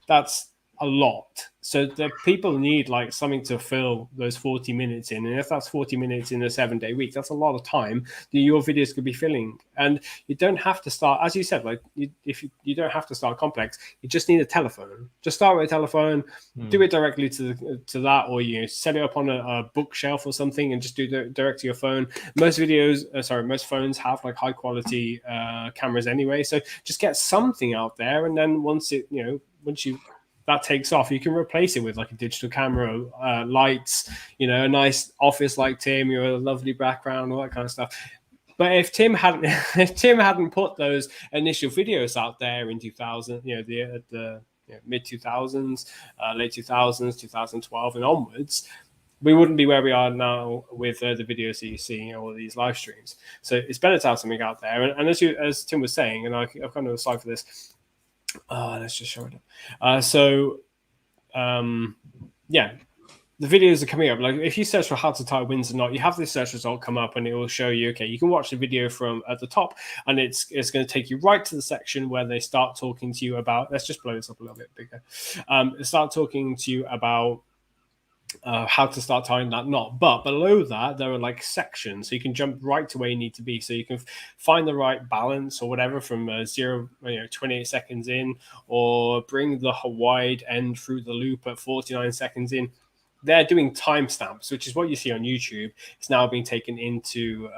[SPEAKER 1] That's a lot. So the people need like something to fill those 40 minutes in. And if that's 40 minutes in a 7-day week, that's a lot of time that your videos could be filling. And you don't have to start, as you said, like if you don't have to start complex, you just need a telephone. Just start with a telephone, do it directly to that, or set it up on a bookshelf or something and just do it direct to your phone. Most phones have like high quality cameras anyway. So just get something out there. And then once that takes off, you can replace it with like a digital camera, lights, a nice office like Tim, a lovely background, all that kind of stuff. But if Tim hadn't put those initial videos out there in 2000, the mid 2000s, late 2000s, 2012 and onwards, we wouldn't be where we are now with the videos that you see, all these live streams. So it's better to have something out there. And as Tim was saying, and I've kind of a slide for this. Let's just show it up. The videos are coming up. Like if you search for how to tie wins or not, you have this search result come up and it will show you, okay, you can watch the video from at the top, and it's going to take you right to the section where they start talking to you about, let's just blow this up a little bit bigger. Start talking to you about how to start tying that knot. But below that, there are like sections, so you can jump right to where you need to be. So you can find the right balance or whatever from 28 seconds in, or bring the wide end through the loop at 49 seconds in. They're doing timestamps, which is what you see on YouTube. It's now being taken into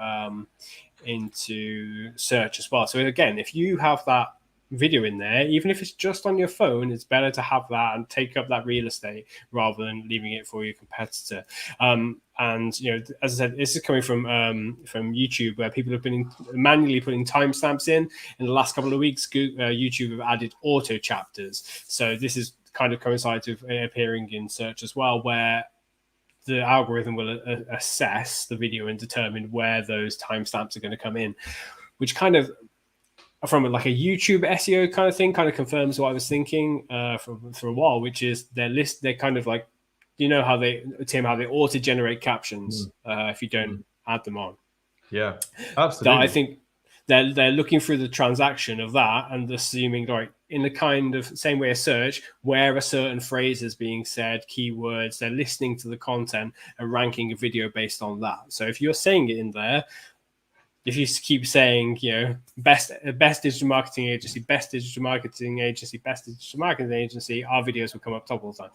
[SPEAKER 1] search as well. So again, if you have that video in there, even if it's just on your phone, it's better to have that and take up that real estate rather than leaving it for your competitor. And as I said, this is coming from YouTube, where people have been manually putting timestamps in the last couple of weeks. YouTube have added auto chapters, so this is kind of coincides with appearing in search as well, where the algorithm will assess the video and determine where those timestamps are going to come in, which kind of, from like a YouTube SEO kind of thing, kind of confirms what I was thinking for a while, which is they're kind of like, how they auto generate captions if you don't add them on.
[SPEAKER 2] Yeah, absolutely.
[SPEAKER 1] I think they're looking through the transaction of that and assuming, like, in the kind of same way as search, where a certain phrase is being said, keywords, they're listening to the content and ranking a video based on that. So if you're saying it in there, if you keep saying, best digital marketing agency, best digital marketing agency, best digital marketing agency, our videos will come up top all the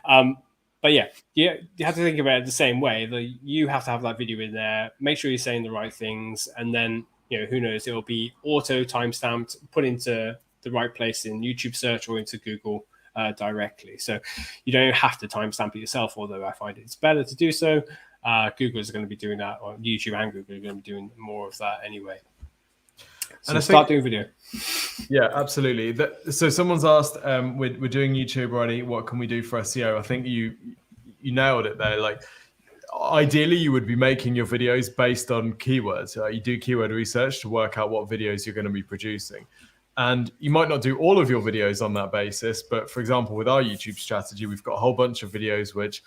[SPEAKER 1] time. But yeah, you have to think about it the same way. You have to have that video in there. Make sure you're saying the right things, and then who knows? It will be auto timestamped, put into the right place in YouTube search or into Google directly. So you don't have to timestamp it yourself. Although I find it's better to do so. Google is going to be doing that, or YouTube and Google are going to be doing more of that anyway. So start doing video.
[SPEAKER 2] Yeah, absolutely. So someone's asked, we're doing YouTube already. What can we do for SEO? I think you nailed it there. Like, ideally, you would be making your videos based on keywords. You do keyword research to work out what videos you're going to be producing. And you might not do all of your videos on that basis. But for example, with our YouTube strategy, we've got a whole bunch of videos which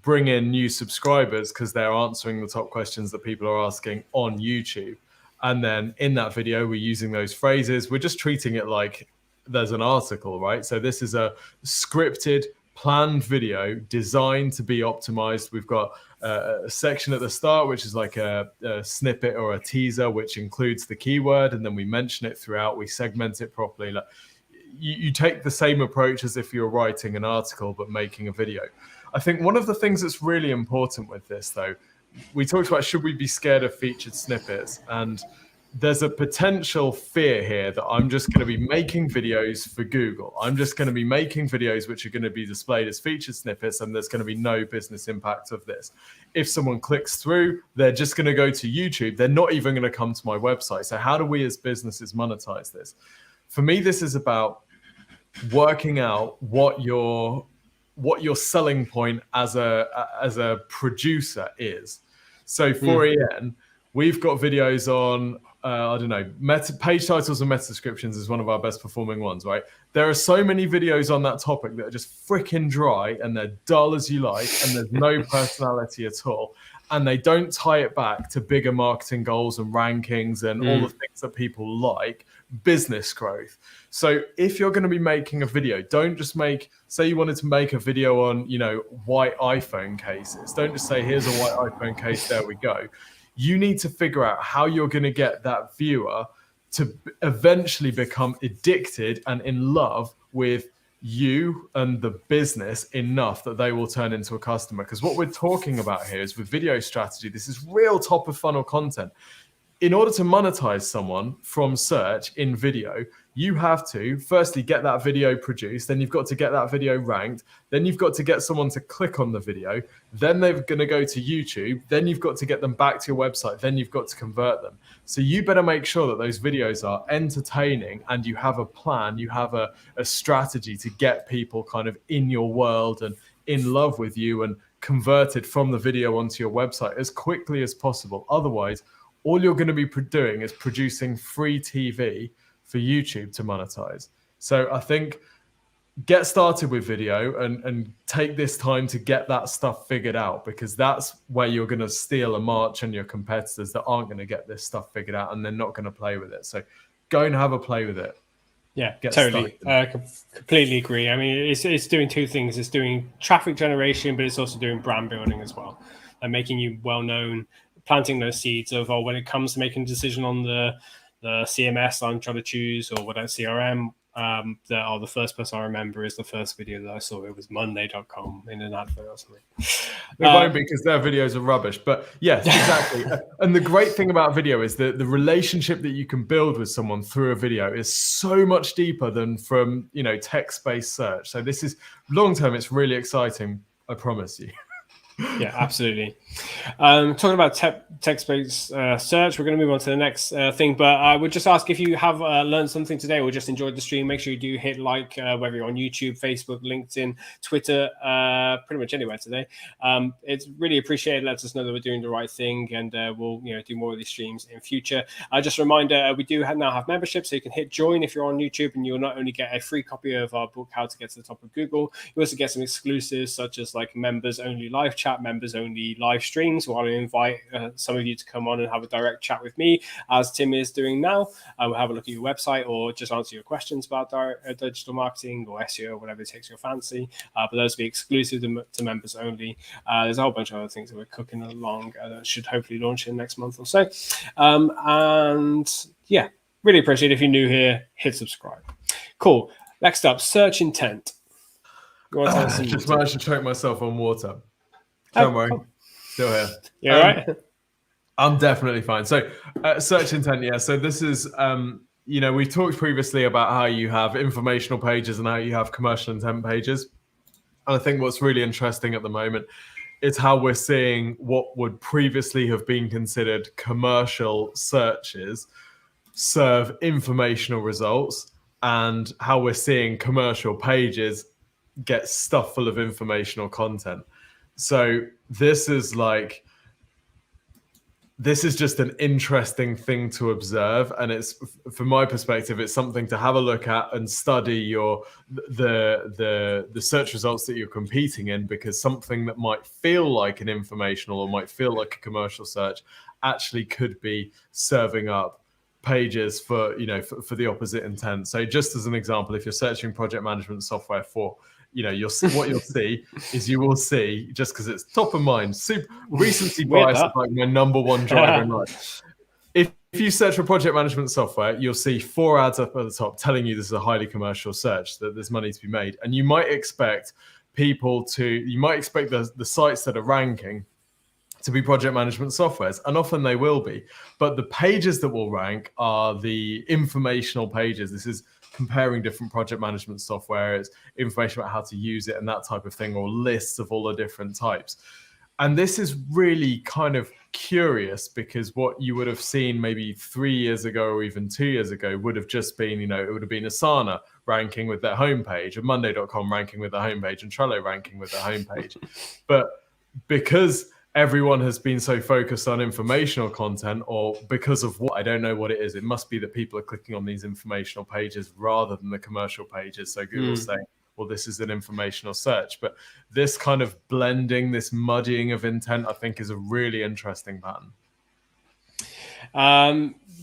[SPEAKER 2] bring in new subscribers because they're answering the top questions that people are asking on YouTube. And then in that video, we're using those phrases. We're just treating it like there's an article, right? So this is a scripted, planned video designed to be optimized. We've got a section at the start, which is like a snippet or a teaser, which includes the keyword. And then we mention it throughout. We segment it properly. Like, you take the same approach as if you're writing an article, but making a video. I think one of the things that's really important with this, though, we talked about, should we be scared of featured snippets? And there's a potential fear here that I'm just going to be making videos for Google. I'm just going to be making videos which are going to be displayed as featured snippets, and there's going to be no business impact of this. If someone clicks through, they're just going to go to YouTube. They're not even going to come to my website. So how do we as businesses monetize this? For me, this is about working out what your selling point as a producer is. So for EN, we've got videos on, I don't know, page titles and meta descriptions is one of our best performing ones, right? There are so many videos on that topic that are just freaking dry and they're dull as you like, and there's no personality at all. And they don't tie it back to bigger marketing goals and rankings and all the things that people like, business growth. So if you're going to be making a video, don't just say you wanted to make a video on, white iPhone cases. Don't just say, here's a white iPhone case, there we go. You need to figure out how you're going to get that viewer to eventually become addicted and in love with you and the business enough that they will turn into a customer. Because what we're talking about here is with video strategy, this is real top of funnel content. In order to monetize someone from search in video, you have to firstly get that video produced, then you've got to get that video ranked, then you've got to get someone to click on the video, then they're going to go to YouTube, then you've got to get them back to your website, then you've got to convert them. So you better make sure that those videos are entertaining and you have a plan, you have a strategy to get people kind of in your world and in love with you and converted from the video onto your website as quickly as possible. Otherwise, all you're going to be doing is producing free TV for YouTube to monetize. So I think get started with video and take this time to get that stuff figured out, because that's where you're going to steal a march on your competitors that aren't going to get this stuff figured out and they're not going to play with it. So go and have a play with it.
[SPEAKER 1] Yeah, totally. Completely agree. I mean, it's doing two things. It's doing traffic generation, but it's also doing brand building as well, and making you well known, planting those seeds of, when it comes to making a decision on the CMS I'm trying to choose, or whatever CRM, the first person I remember is the first video that I saw. It was Monday.com in an advert or something.
[SPEAKER 2] It won't be, because their videos are rubbish. But yes, exactly. And the great thing about video is that the relationship that you can build with someone through a video is so much deeper than from text-based search. So this is long term. It's really exciting. I promise you.
[SPEAKER 1] Yeah, absolutely. Talking about text-based search, we're going to move on to the next thing. But I would just ask, if you have learned something today or just enjoyed the stream, make sure you do hit like, whether you're on YouTube, Facebook, LinkedIn, Twitter, pretty much anywhere today. It's really appreciated. Lets us know that we're doing the right thing, and we'll do more of these streams in future. Just a reminder, we do now have memberships, so you can hit join if you're on YouTube, and you'll not only get a free copy of our book, How to Get to the Top of Google, you also get some exclusives such as like members only live chat, members only live streams, where I invite some of you to come on and have a direct chat with me, as Tim is doing now. We'll have a look at your website or just answer your questions about digital marketing or SEO, whatever takes your fancy. But those will be exclusive to members only. There's a whole bunch of other things that we're cooking along that should hopefully launch in the next month or so. And yeah, really appreciate it. If you're new here, hit subscribe. Cool. Next up, search intent.
[SPEAKER 2] I just managed to choke myself on water. Don't worry, still here.
[SPEAKER 1] You all right?
[SPEAKER 2] I'm definitely fine. So search intent, yeah. So this is, we've talked previously about how you have informational pages and how you have commercial intent pages. And I think what's really interesting at the moment is how we're seeing what would previously have been considered commercial searches serve informational results and how we're seeing commercial pages get stuff full of informational content. So this is just an interesting thing to observe, and it's, from my perspective, it's something to have a look at and study the search results that you're competing in, because something that might feel like an informational or might feel like a commercial search actually could be serving up pages for the opposite intent. So just as an example, if you're searching project management software for, what you'll see is just because it's top of mind, recency bias is like my number one driver in life. If you search for project management software, you'll see 4 ads up at the top telling you this is a highly commercial search, that there's money to be made. And you might expect the sites that are ranking to be project management softwares, and often they will be. But the pages that will rank are the informational pages. This is comparing different project management software. It's information about how to use it and that type of thing, or lists of all the different types. And this is really kind of curious, because what you would have seen maybe 3 years ago or even 2 years ago would have just been, it would have been Asana ranking with their homepage, and Monday.com ranking with their homepage, and Trello ranking with their homepage. But because everyone has been so focused on informational content, or because of what, I don't know what it is. It must be that people are clicking on these informational pages rather than the commercial pages. So Google's saying, well, this is an informational search. But this kind of blending, this muddying of intent, I think is a really interesting pattern.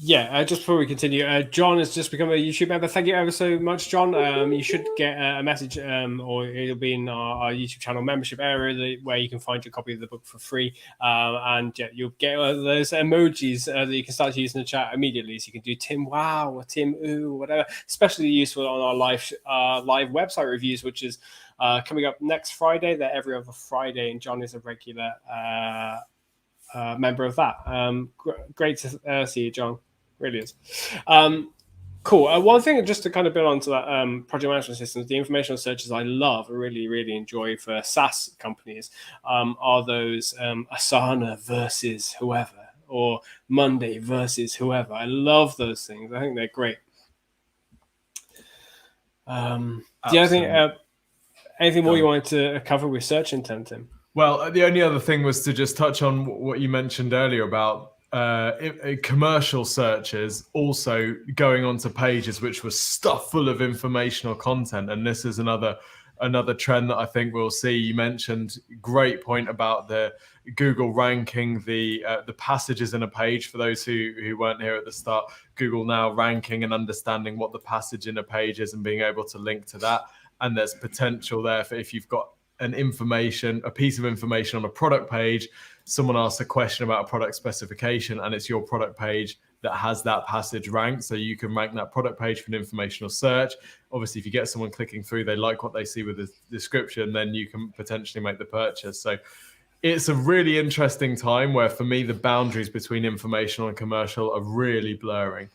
[SPEAKER 1] Just before we continue, John has just become a YouTube member. Thank you ever so much, John. You should get a message, or it'll be in our YouTube channel membership area, where you can find your copy of the book for free. You'll get those emojis that you can start to use in the chat immediately. So you can do Tim Wow or Tim Ooh, whatever. Especially useful on our live website reviews, which is coming up next Friday. They're every other Friday, and John is a regular member of that. Great to see you, John. Really is. Cool. One thing, just to kind of build onto that, project management systems, the informational searches I love, really, really enjoy for SaaS companies, are those Asana versus whoever, or Monday versus whoever. I love those things. I think they're great. Do you have anything more you wanted to cover with search intent, Tim?
[SPEAKER 2] Well, the only other thing was to just touch on what you mentioned earlier about commercial searches also going onto pages which were stuffed full of informational content. And this is another trend that I think we'll see. You mentioned, great point about the Google ranking the passages in a page. For those who weren't here at the start, Google now ranking and understanding what the passage in a page is and being able to link to that. And there's potential there for, if you've got a piece of information on a product page, someone asks a question about a product specification, and it's your product page that has that passage ranked. So you can rank that product page for an informational search. Obviously, if you get someone clicking through, they like what they see with the description, then you can potentially make the purchase. So it's a really interesting time where, for me, the boundaries between informational and commercial are really blurring.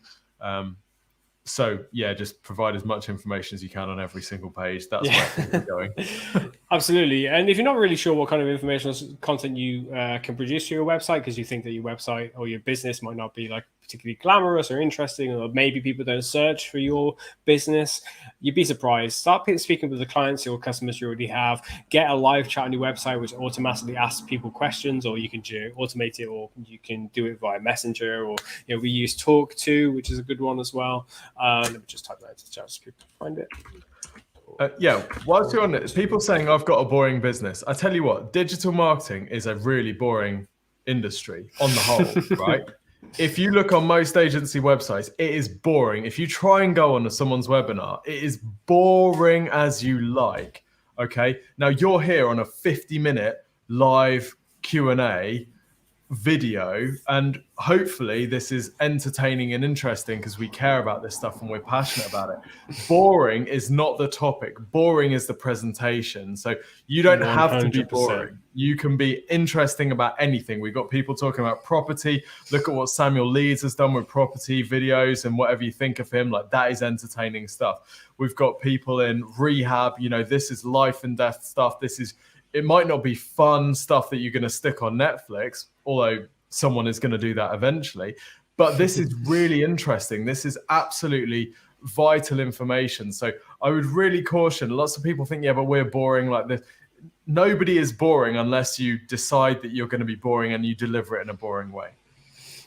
[SPEAKER 2] So yeah, just provide as much information as you can on every single page. That's where I think we're going.
[SPEAKER 1] Absolutely. And if you're not really sure what kind of informational content you can produce to your website, because you think that your website or your business might not be like particularly glamorous or interesting, or maybe people don't search for your business, you'd be surprised. Start speaking with the clients, your customers you already have. Get a live chat on your website which automatically asks people questions, or you can automate it, or you can do it via Messenger, or we use Talk To, which is a good one as well. Let me just type that into the chat so people find it.
[SPEAKER 2] Whilst you're on it, people saying I've got a boring business. I tell you what, digital marketing is a really boring industry on the whole, right? If you look on most agency websites, it is boring. If you try and go on to someone's webinar, it is boring as you like. Okay. Now you're here on a 50-minute live Q&A video, and hopefully this is entertaining and interesting because we care about this stuff and we're passionate about it. Boring is not the topic. Boring is the presentation. So you don't 100%. Have to be boring. You can be interesting about anything. We've got people talking about property. Look at what Samuel Leeds has done with property videos, and whatever you think of him, like, that is entertaining stuff. We've got people in rehab. This is life and death stuff. It might not be fun stuff that you're going to stick on Netflix, although someone is going to do that eventually, But this is really interesting. This is absolutely vital information. So I would really caution. Lots of people think, yeah, but we're boring like this. Nobody is boring unless you decide that you're going to be boring and you deliver it in a boring way.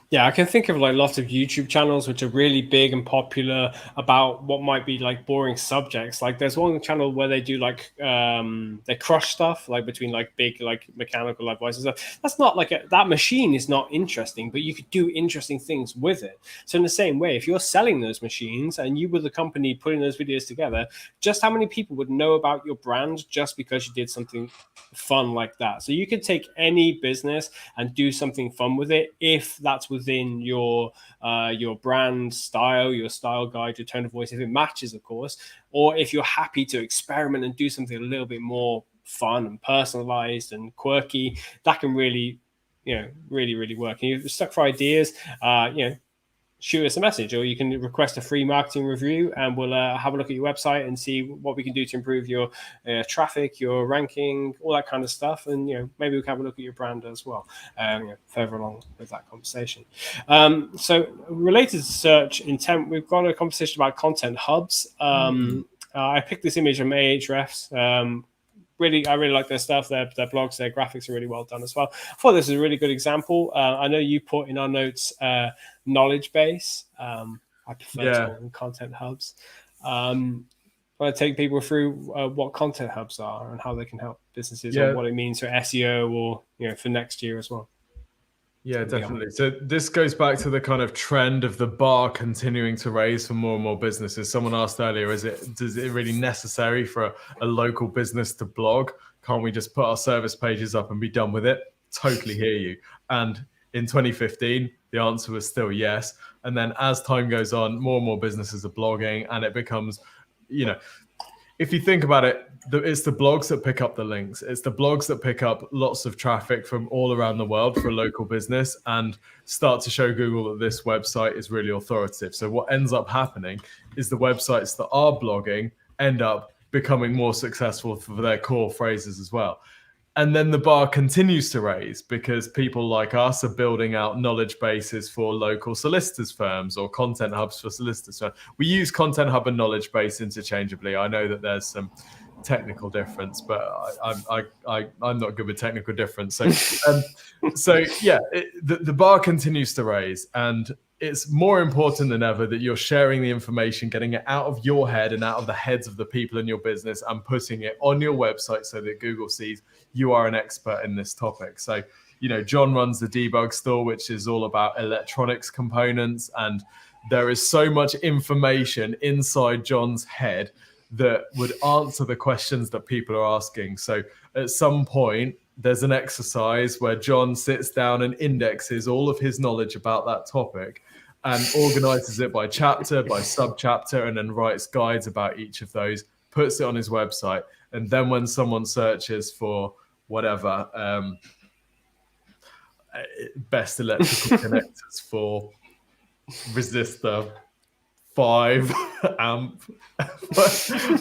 [SPEAKER 1] Yeah, I can think of like lots of YouTube channels which are really big and popular about what might be like boring subjects. Like there's one channel where they do like they crush stuff like between like big like mechanical like voices. That's not like that machine is not interesting, but you could do interesting things with it. So in the same way, if you're selling those machines and you were the company putting those videos together, just how many people would know about your brand just because you did something fun like that? So you could take any business and do something fun with it if that's within your brand style, your style guide, your tone of voice, if it matches, of course, or if you're happy to experiment and do something a little bit more fun and personalized and quirky, that can really, really work. And you're stuck for ideas, shoot us a message, or you can request a free marketing review, and we'll have a look at your website and see what we can do to improve your traffic, your ranking, all that kind of stuff. And maybe we can have a look at your brand as well, further along with that conversation. So related to search intent, we've got a conversation about content hubs. I picked this image from Ahrefs. I really like their stuff. Their blogs, their graphics are really well done as well. I thought this is a really good example. I know you put in our notes knowledge base. I prefer to content hubs. I want to take people through what content hubs are and how they can help businesses, or what it means for SEO, or for next year as well.
[SPEAKER 2] Yeah, definitely. So this goes back to the kind of trend of the bar continuing to raise for more and more businesses. Someone asked earlier, is it really necessary for a local business to blog? Can't we just put our service pages up and be done with it? Totally hear you. And in 2015, the answer was still yes. And then as time goes on, more and more businesses are blogging, and it becomes, if you think about it, it's the blogs that pick up the links. It's the blogs that pick up lots of traffic from all around the world for a local business and start to show Google that this website is really authoritative. So what ends up happening is the websites that are blogging end up becoming more successful for their core phrases as well. And then the bar continues to raise because people like us are building out knowledge bases for local solicitors firms or content hubs for solicitors firms. We use content hub and knowledge base interchangeably. I know that there's some technical difference, but I'm not good with technical difference. So, the bar continues to raise, and it's more important than ever that you're sharing the information, getting it out of your head and out of the heads of the people in your business, and putting it on your website so that Google sees you are an expert in this topic. So, John runs the debug store, which is all about electronics components, and there is so much information inside John's head that would answer the questions that people are asking. So at some point, there's an exercise where John sits down and indexes all of his knowledge about that topic and organizes it by chapter, by sub-chapter, and then writes guides about each of those, puts it on his website. And then when someone searches for whatever, best electrical connectors for resistor 5 amp,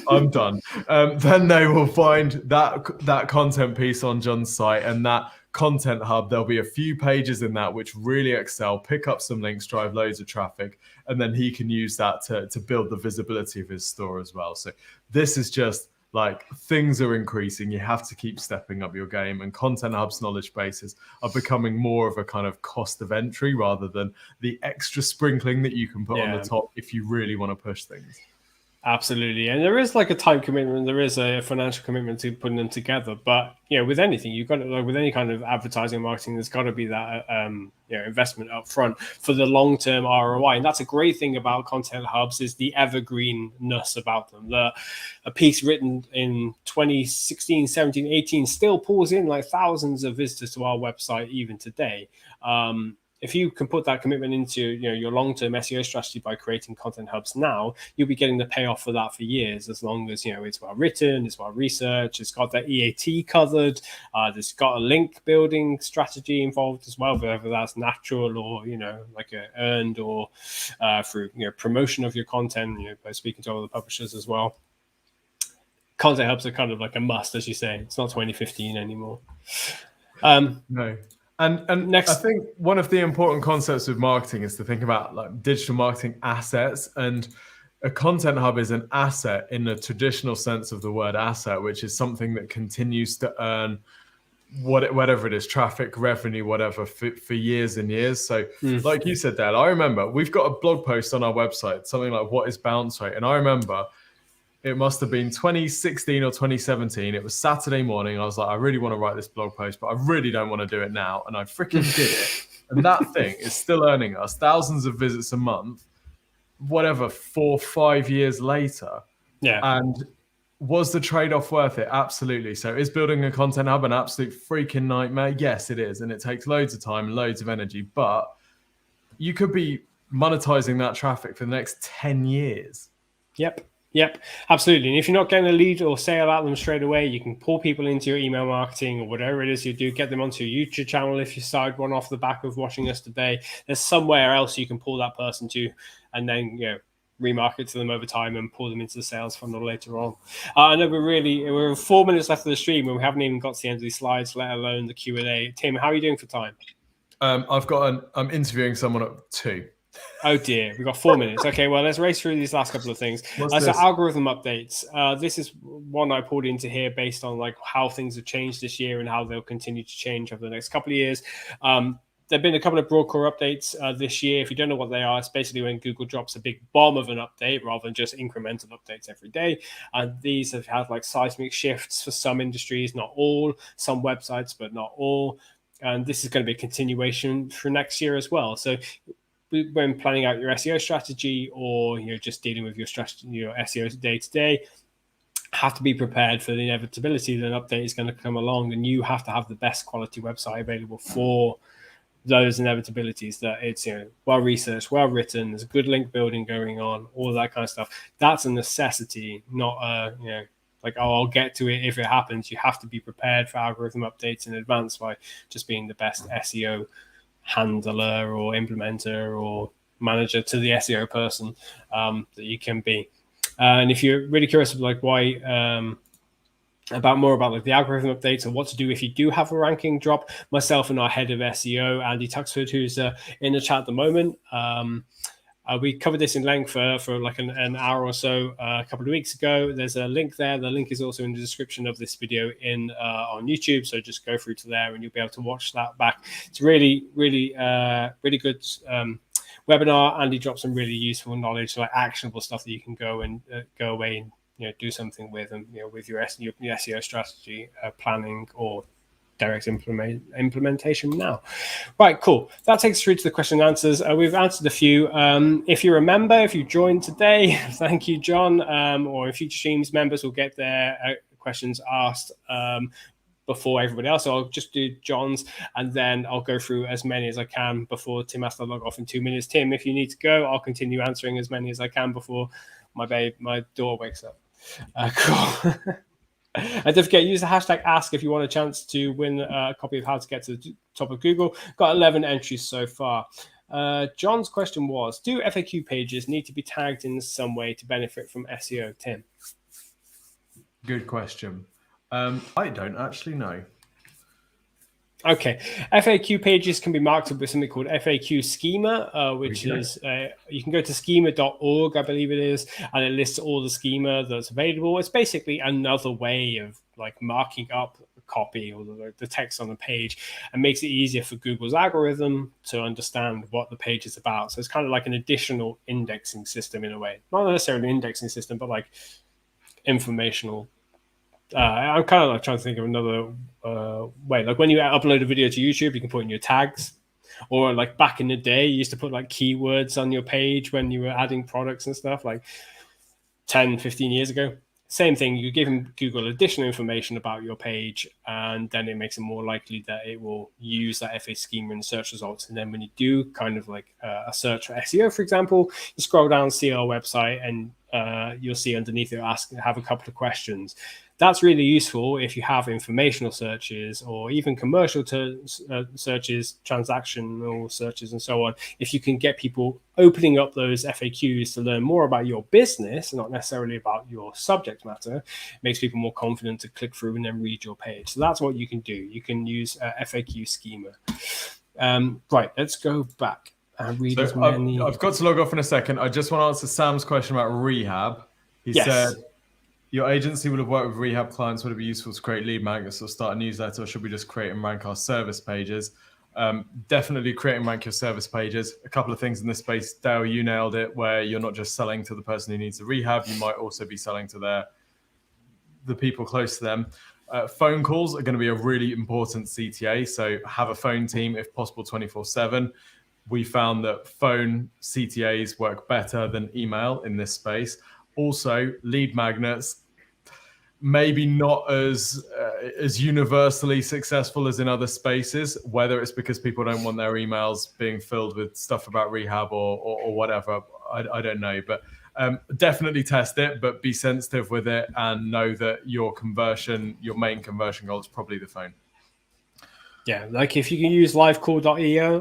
[SPEAKER 2] I'm done. Then they will find that content piece on John's site, and that content hub, there'll be a few pages in that which really excel, pick up some links, drive loads of traffic, and then he can use that to build the visibility of his store as well. So this is just like, things are increasing. You have to keep stepping up your game, and content hubs, knowledge bases are becoming more of a kind of cost of entry rather than the extra sprinkling that you can put on the top if you really want to push things.
[SPEAKER 1] Absolutely. And there is like a time commitment, there is a financial commitment to putting them together. But with anything, you've got to, like with any kind of advertising and marketing, there's got to be that investment up front for the long-term ROI. And that's a great thing about content hubs, is the evergreenness about them. A piece written in 2016, 17, 18 still pulls in like thousands of visitors to our website even today. If you can put that commitment into your long-term SEO strategy by creating content hubs now, you'll be getting the payoff for that for years, as long as it's well written, it's well researched, it's got that EAT covered, it's got a link building strategy involved as well, whether that's natural or like earned, or through promotion of your content, by speaking to other publishers as well. Content hubs are kind of like a must, as you say. It's not 2015 anymore.
[SPEAKER 2] No. And
[SPEAKER 1] Next,
[SPEAKER 2] I think one of the important concepts of marketing is to think about like digital marketing assets, and a content hub is an asset in the traditional sense of the word asset, which is something that continues to earn whatever it is, traffic, revenue, whatever, for years and years. So like you said, Dale, I remember we've got a blog post on our website, something like what is bounce rate? And I remember it must have been 2016 or 2017. It was Saturday morning. I was like, I really want to write this blog post, but I really don't want to do it now. And I freaking did it. And that thing is still earning us thousands of visits a month, whatever, 4-5 years later.
[SPEAKER 1] yeah.
[SPEAKER 2] And was the trade-off worth it? Absolutely. So is building a content hub an absolute freaking nightmare? Yes, it is. And it takes loads of time, loads of energy, but you could be monetizing that traffic for the next 10 years.
[SPEAKER 1] Yep, absolutely. And if you're not getting a lead or sale out of them straight away, you can pull people into your email marketing or whatever it is you do, get them onto your YouTube channel. If you started one off the back of watching us today, there's somewhere else you can pull that person to, and then, remarket to them over time and pull them into the sales funnel later on. I know we're 4 minutes left of the stream and we haven't even got to the end of these slides, let alone the Q&A. Tim, how are you doing for time?
[SPEAKER 2] I'm interviewing someone at 2.
[SPEAKER 1] Oh dear, we've got 4 minutes. Okay, well, let's race through these last couple of things. So algorithm updates. This is one I pulled into here based on like how things have changed this year and how they'll continue to change over the next couple of years. There have been a couple of broad core updates this year. If you don't know what they are, it's basically when Google drops a big bomb of an update rather than just incremental updates every day. And these have had like seismic shifts for some industries, not all, some websites, but not all. And this is going to be a continuation for next year as well. So when planning out your SEO strategy or just dealing with your strategy, your SEO day to day, have to be prepared for the inevitability that an update is going to come along, and you have to have the best quality website available for those inevitabilities. That it's well researched, well written, there's good link building going on, all that kind of stuff. That's a necessity, not like, I'll get to it if it happens. You have to be prepared for algorithm updates in advance by just being the best SEO handler or implementer or manager to the SEO person that you can be. And if you're really curious of like why about like the algorithm updates and what to do if you do have a ranking drop, myself and our head of SEO, Andy Tuxford, who's in the chat at the moment, we covered this in length for like an hour or so a couple of weeks ago. There's a link there. The link is also in the description of this video on YouTube. So just go through to there and you'll be able to watch that back. It's really, really, really good webinar. Andy dropped some really useful knowledge, like actionable stuff that you can go away and do something with, and with your SEO strategy planning or direct implementation now. Right, cool. That takes us through to the question and answers. We've answered a few. If you remember, if you joined today, thank you, John. Or in future streams, members will get their questions asked before everybody else. So I'll just do John's, and then I'll go through as many as I can before Tim has to log off in 2 minutes. Tim, if you need to go, I'll continue answering as many as I can before my daughter wakes up. Cool. And don't forget, use the hashtag ask if you want a chance to win a copy of How to Get to the Top of Google. Got 11 entries so far. John's question was, do FAQ pages need to be tagged in some way to benefit from SEO? Tim?
[SPEAKER 2] Good question. I don't actually know.
[SPEAKER 1] Okay, FAQ pages can be marked up with something called FAQ schema, which is you can go to schema.org, I believe it is, and it lists all the schema that's available. It's basically another way of like marking up a copy or the text on the page, and makes it easier for Google's algorithm to understand what the page is about. So it's kind of like an additional indexing system in a way, not necessarily an indexing system, but like informational. I'm kind of like trying to think of another way. Like when you upload a video to YouTube, you can put in your tags, or like back in the day, you used to put like keywords on your page when you were adding products and stuff, like 10, 15 years ago. Same thing, you give Google additional information about your page, and then it makes it more likely that it will use that FA schema in search results. And then when you do kind of like a search for SEO, for example, you scroll down, see our website, and you'll see underneath it have a couple of questions. That's really useful if you have informational searches or even commercial searches, transactional searches, and so on. If you can get people opening up those FAQs to learn more about your business, not necessarily about your subject matter, it makes people more confident to click through and then read your page. So that's what you can do. You can use FAQ schema. Right, let's go back and read as many.
[SPEAKER 2] I've got to log off in a second. I just want to answer Sam's question about rehab. He said, your agency will have worked with rehab clients. Would it be useful to create lead magnets or start a newsletter, or should we just create and rank our service pages? Definitely create and rank your service pages. A couple of things in this space, Dale, you nailed it, where you're not just selling to the person who needs the rehab. You might also be selling to the people close to them. Phone calls are going to be a really important CTA. So have a phone team, if possible, 24/7. We found that phone CTAs work better than email in this space. Also, lead magnets, maybe not as universally successful as in other spaces, whether it's because people don't want their emails being filled with stuff about rehab or whatever. I don't know, but definitely test it, but be sensitive with it and know that your main conversion goal is probably the phone.
[SPEAKER 1] Yeah, like if you can use livecall.io,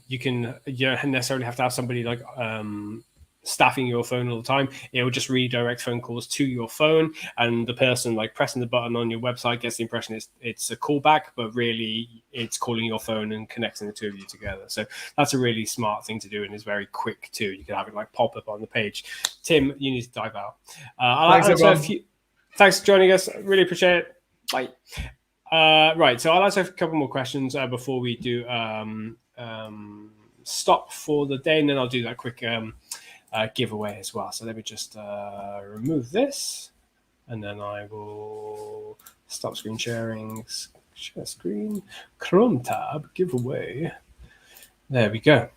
[SPEAKER 1] you don't necessarily have to have somebody like staffing your phone all the time. It will just redirect phone calls to your phone, and the person like pressing the button on your website gets the impression it's a callback, but really it's calling your phone and connecting the two of you together. So that's a really smart thing to do, and it's very quick too. You can have it like pop up on the page. Tim, you need to dive out. Thanks for joining us. Really appreciate it. Bye. Right, so I'll answer a couple more questions before we do stop for the day, and then I'll do that quick giveaway as well. So let me just remove this, and then I will stop screen sharing, share screen, Chrome tab, giveaway. There we go.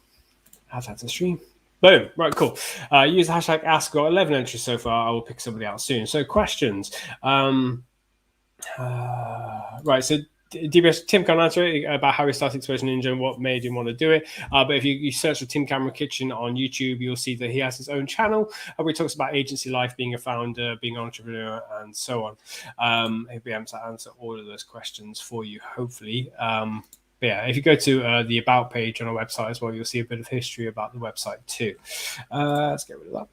[SPEAKER 1] Add that to the stream. Boom. Right, cool. Use the hashtag Ask. Got 11 entries so far. I will pick somebody out soon. So questions. Right, so DBS, Tim can't answer it about how he started Exposure Ninja and what made him want to do it. But if you search for Tim Camera Kitchen on YouTube, you'll see that he has his own channel where he talks about agency life, being a founder, being an entrepreneur, and so on. He'll be able to answer all of those questions for you, hopefully. But yeah, if you go to the About page on our website as well, you'll see a bit of history about the website too. Let's get rid of that.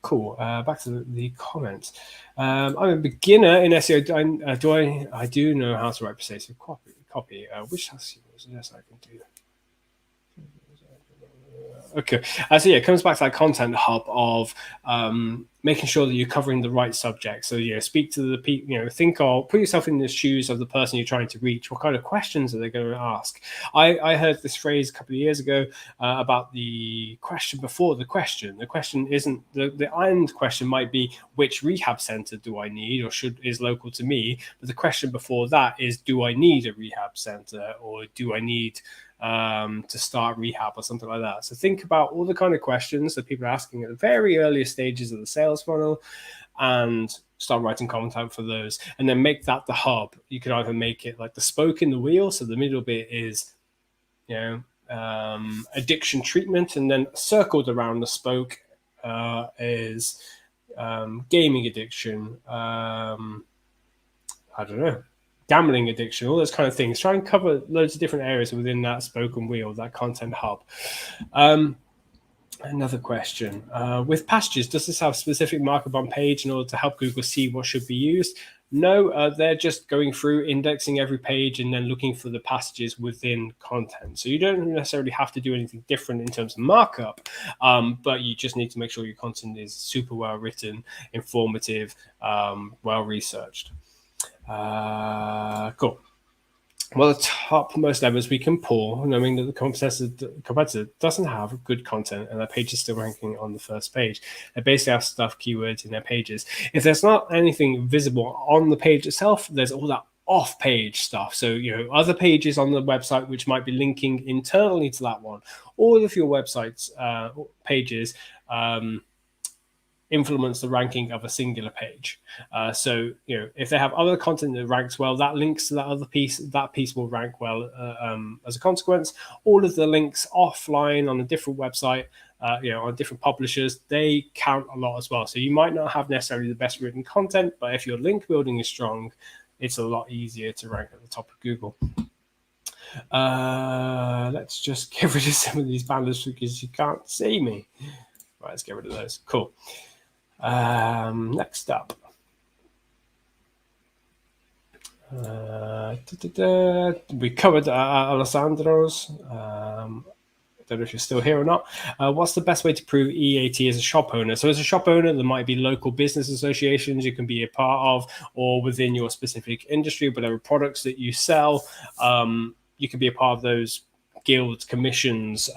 [SPEAKER 1] Cool. Back to the comments. I'm a beginner in SEO. I do know how to write persuasive copy. Which has yes, I can do. Okay. So yeah, it comes back to that content hub of making sure that you're covering the right subject. So speak to the people. Put yourself in the shoes of the person you're trying to reach. What kind of questions are they going to ask? I heard this phrase a couple of years ago about the question before the question. The question isn't the end question might be which rehab center do I need or is local to me, but the question before that is, do I need a rehab center or do I need to start rehab or something like that? So think about all the kind of questions that people are asking at the very earliest stages of the sales funnel and start writing content for those, and then make that the hub. You could either make it like the spoke in the wheel, so the middle bit is addiction treatment, and then circled around the spoke is gaming addiction, I don't know, gambling addiction, all those kind of things. Try and cover loads of different areas within that spoken wheel, that content hub. Another question. With passages, does this have specific markup on page in order to help Google see what should be used? No, they're just going through, indexing every page, and then looking for the passages within content. So you don't necessarily have to do anything different in terms of markup, but you just need to make sure your content is super well written, informative, well researched. Cool. Well, the topmost levels we can pull, knowing that the competitor doesn't have good content and their page is still ranking on the first page. They basically have stuff, keywords in their pages. If there's not anything visible on the page itself, there's all that off-page stuff. So, other pages on the website which might be linking internally to that one. All of your website's pages influence the ranking of a singular page. So, if they have other content that ranks well, that links to that other piece, that piece will rank well as a consequence. All of the links offline on a different website, on different publishers, they count a lot as well. So you might not have necessarily the best written content, but if your link building is strong, it's a lot easier to rank at the top of Google. Let's just get rid of some of these banners because you can't see me. Right, let's get rid of those. Cool. Next up. We covered Alessandro's. I don't know if you're still here or not. What's the best way to prove EAT as a shop owner? So as a shop owner, there might be local business associations you can be a part of, or within your specific industry, whatever products that you sell, you can be a part of those guilds, commissions.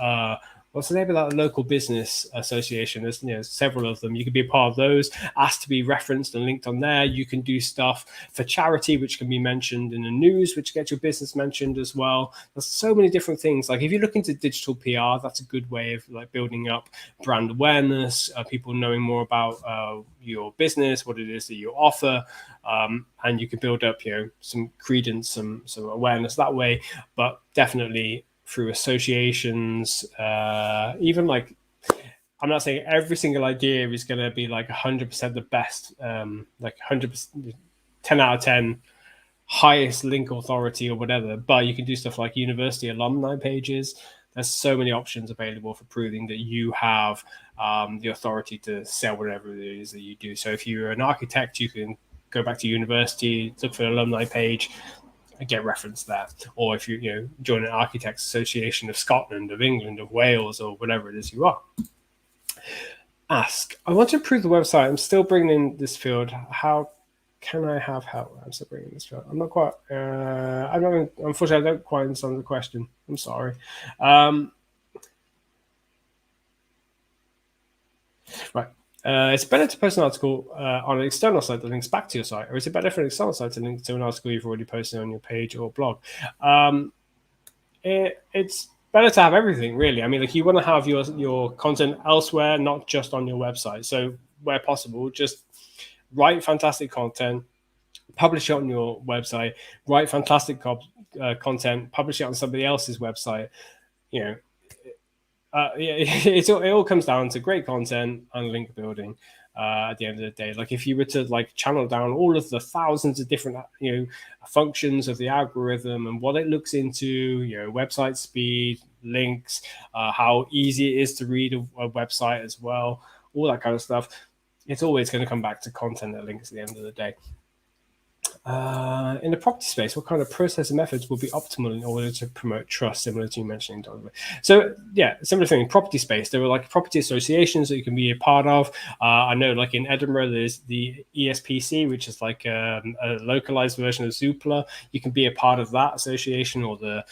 [SPEAKER 1] What's the name of that local business association? There's several of them. You can be a part of those, asked to be referenced and linked on there. You can do stuff for charity, which can be mentioned in the news, which gets your business mentioned as well. There's so many different things. Like if you look into digital PR, that's a good way of like building up brand awareness, people knowing more about your business, what it is that you offer, and you can build up, some credence, some awareness that way. But definitely through associations, even like, I'm not saying every single idea is going to be like 100% the best, like 100%, 10 out of 10, highest link authority or whatever, but you can do stuff like university alumni pages. There's so many options available for proving that you have the authority to sell whatever it is that you do. So if you're an architect, you can go back to university, look for an alumni page, get referenced there. Or if you join an Architects Association of Scotland, of England, of Wales, or whatever it is you are. Ask, I want to improve the website. I'm still bringing in this field. How can I have help? I'm still bringing this field. I'm not quite, unfortunately, I don't quite understand the question. I'm sorry. Right. It's better to post an article on an external site that links back to your site, or is it better for an external site to link to an article you've already posted on your page or blog? It's better to have everything, really. I mean, like, you want to have your content elsewhere, not just on your website. So where possible, just write fantastic content, publish it on your website, write fantastic content, publish it on somebody else's website. It all comes down to great content and link building at the end of the day. Like if you were to like channel down all of the thousands of different functions of the algorithm and what it looks into, website speed, links, how easy it is to read a website as well, all that kind of stuff, it's always going to come back to content that links at the end of the day. In the property space, what kind of process and methods will be optimal in order to promote trust, similar to you mentioning, Donovan? So yeah, similar thing in property space. There are like property associations that you can be a part of. I know like in Edinburgh, there's the ESPC, which is like a localized version of Zoopla. You can be a part of that association, or the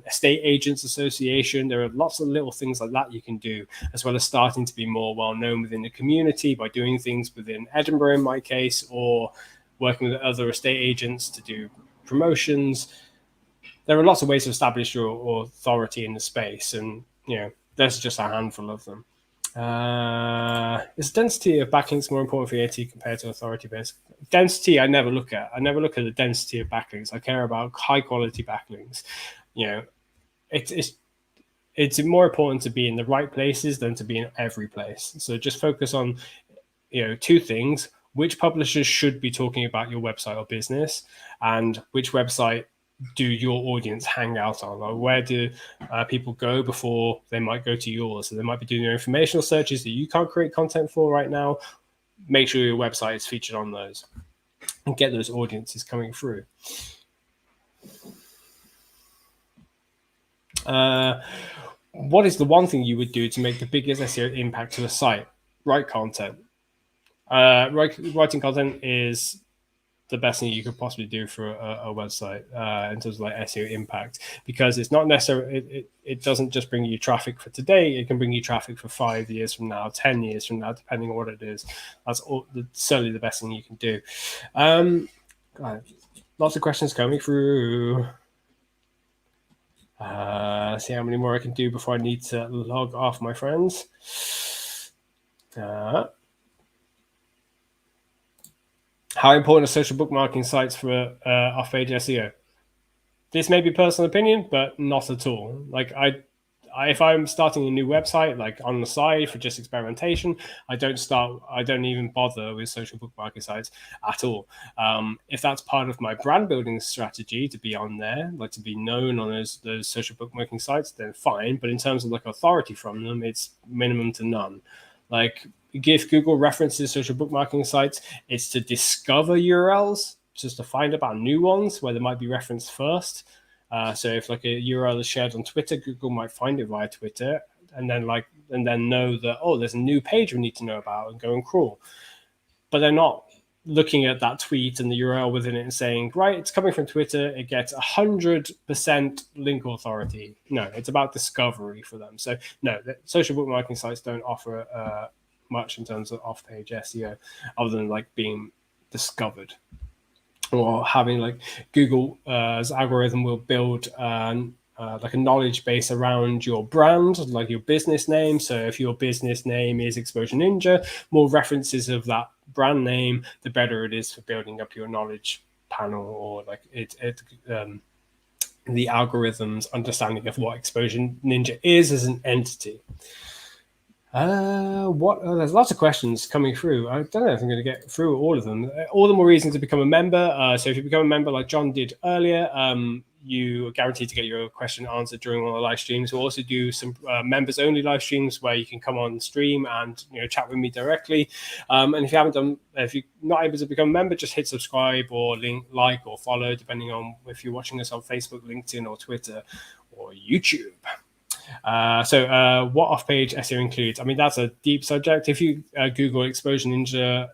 [SPEAKER 1] Estate Agents Association. There are lots of little things like that you can do, as well as starting to be more well-known within the community by doing things within Edinburgh, in my case, or working with other estate agents to do promotions. There are lots of ways to establish your authority in the space, and there's just a handful of them. Is density of backlinks more important for EAT compared to authority base? Density, I never look at. I never look at the density of backlinks. I care about high quality backlinks. It's more important to be in the right places than to be in every place. So just focus on two things: which publishers should be talking about your website or business, and which website do your audience hang out on? Or where do people go before they might go to yours? So they might be doing their informational searches that you can't create content for right now. Make sure your website is featured on those and get those audiences coming through. What is the one thing you would do to make the biggest SEO impact to a site? Write content. Writing content is the best thing you could possibly do for a website in terms of like SEO impact, because it's not necessarily, it doesn't just bring you traffic for today. It can bring you traffic for 5 years from now, 10 years from now, depending on what it is. That's certainly the best thing you can do. Lots of questions coming through. See how many more I can do before I need to log off, my friends. How important are social bookmarking sites for off-page SEO? This may be personal opinion, but not at all. Like I if I'm starting a new website, like on the side for just experimentation, I don't even bother with social bookmarking sites at all. If that's part of my brand building strategy to be on there, like to be known on those social bookmarking sites, then fine. But in terms of like authority from them, it's minimum to none. Like if Google references social bookmarking sites, it's to discover URLs, just to find about new ones where they might be referenced first. So if like a URL is shared on Twitter, Google might find it via Twitter and then know that, oh, there's a new page we need to know about and go and crawl. But they're not looking at that tweet and the URL within it and saying, right, it's coming from Twitter, it gets 100% link authority. No, it's about discovery for them. So no, the social bookmarking sites don't offer much in terms of off-page SEO other than like being discovered, or having like Google's algorithm will build like a knowledge base around your brand, like your business name. So if your business name is Exposure Ninja, more references of that brand name, the better it is for building up your knowledge panel, or like the algorithm's understanding of what Exposure Ninja is as an entity. There's lots of questions coming through. I don't know if I'm going to get through all of them. All the more reason to become a member. So if you become a member like John did earlier, you are guaranteed to get your question answered during one of the live streams. We'll also do some members only live streams where you can come on stream and chat with me directly. And if you're not able to become a member, just hit subscribe or like or follow, depending on if you're watching us on Facebook, LinkedIn, or Twitter, or YouTube. So what off-page SEO includes? I mean, that's a deep subject. If you Google Exposure Ninja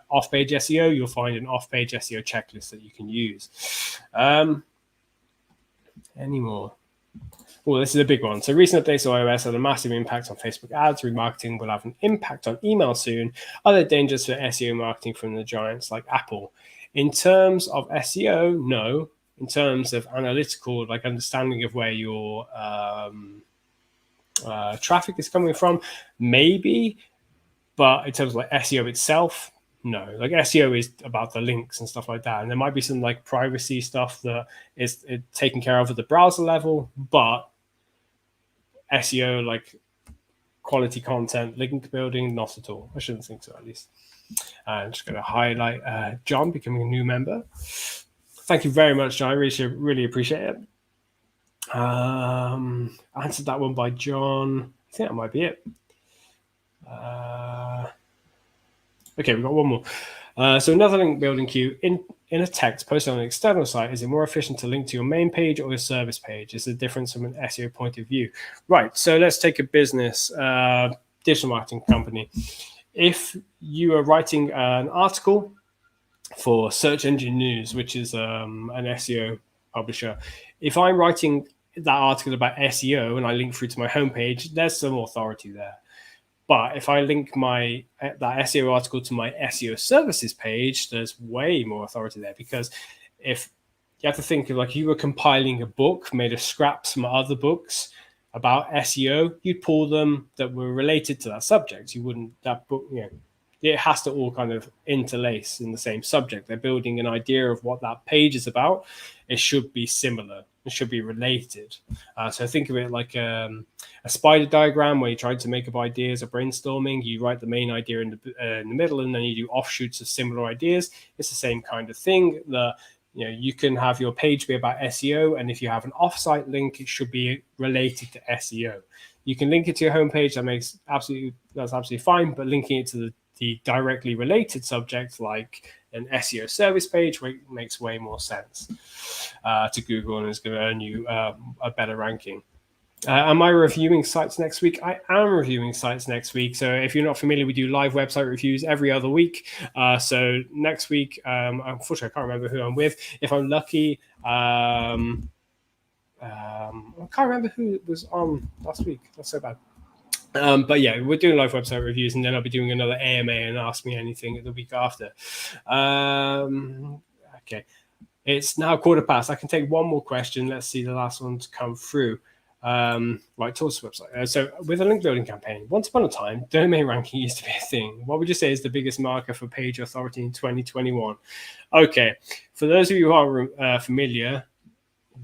[SPEAKER 1] off-page SEO, you'll find an off-page SEO checklist that you can use. Any more? Well, this is a big one. So recent updates to iOS had a massive impact on Facebook ads. Remarketing will have an impact on email soon. Are there dangers for SEO marketing from the giants like Apple? In terms of SEO, no. In terms of analytical, like understanding of where your traffic is coming from, maybe. But in terms of like SEO itself, no. Like SEO is about the links and stuff like that. And there might be some like privacy stuff that is taken care of at the browser level, but SEO, like quality content, link building, not at all. I shouldn't think so, at least. I'm just going to highlight John becoming a new member. Thank you very much, John. I really appreciate it. Answered that one by John. I think that might be it. Okay, we've got one more. So another link building queue in a text posted on an external site. Is it more efficient to link to your main page or your service page? Is the difference from an SEO point of view? Right. So let's take a business, digital marketing company. If you are writing an article for Search Engine News, which is an SEO publisher, if I'm writing that article about SEO and I link through to my homepage, there's some authority there. But if I link that SEO article to my SEO services page, there's way more authority there, because if you have to think of like you were compiling a book made of scraps from other books about SEO, you'd pull them that were related to that subject. You wouldn't, that book, it has to all kind of interlace in the same subject. They're building an idea of what that page is about. It should be similar. It should be related. So think of it like a spider diagram where you're trying to make up ideas or brainstorming. You write the main idea in the middle, and then you do offshoots of similar ideas. It's the same kind of thing. You can have your page be about SEO, and if you have an offsite link, it should be related to SEO. You can link it to your homepage. That's absolutely fine. But linking it to the directly related subject, like an SEO service page, makes way more sense to Google, and is going to earn you a better ranking. Am I reviewing sites next week? I am reviewing sites next week. So if you're not familiar, we do live website reviews every other week. So next week, unfortunately, I can't remember who I'm with. If I'm lucky, I can't remember who was on last week. That's so bad. But yeah, we're doing live website reviews, and then I'll be doing another AMA and Ask Me Anything the week after. Okay, it's now 1:15. I can take one more question. Let's see the last one to come through. Right, towards the website. So with a link building campaign, once upon a time, domain ranking used to be a thing. What would you say is the biggest marker for page authority in 2021? Okay, for those of you who are familiar,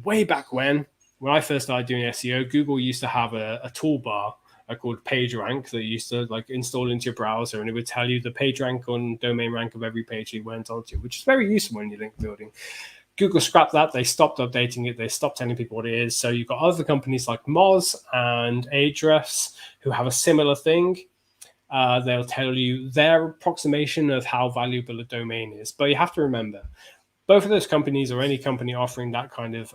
[SPEAKER 1] way back when when I first started doing SEO, Google used to have a toolbar called Page Rank that you used to like install into your browser, and it would tell you the page rank on domain rank of every page you went onto, which is very useful when you're link building. Google scrapped that. They stopped updating it. They stopped telling people what it is. So you've got other companies like Moz and Ahrefs who have a similar thing. They'll tell you their approximation of how valuable a domain is. But you have to remember, both of those companies or any company offering that kind of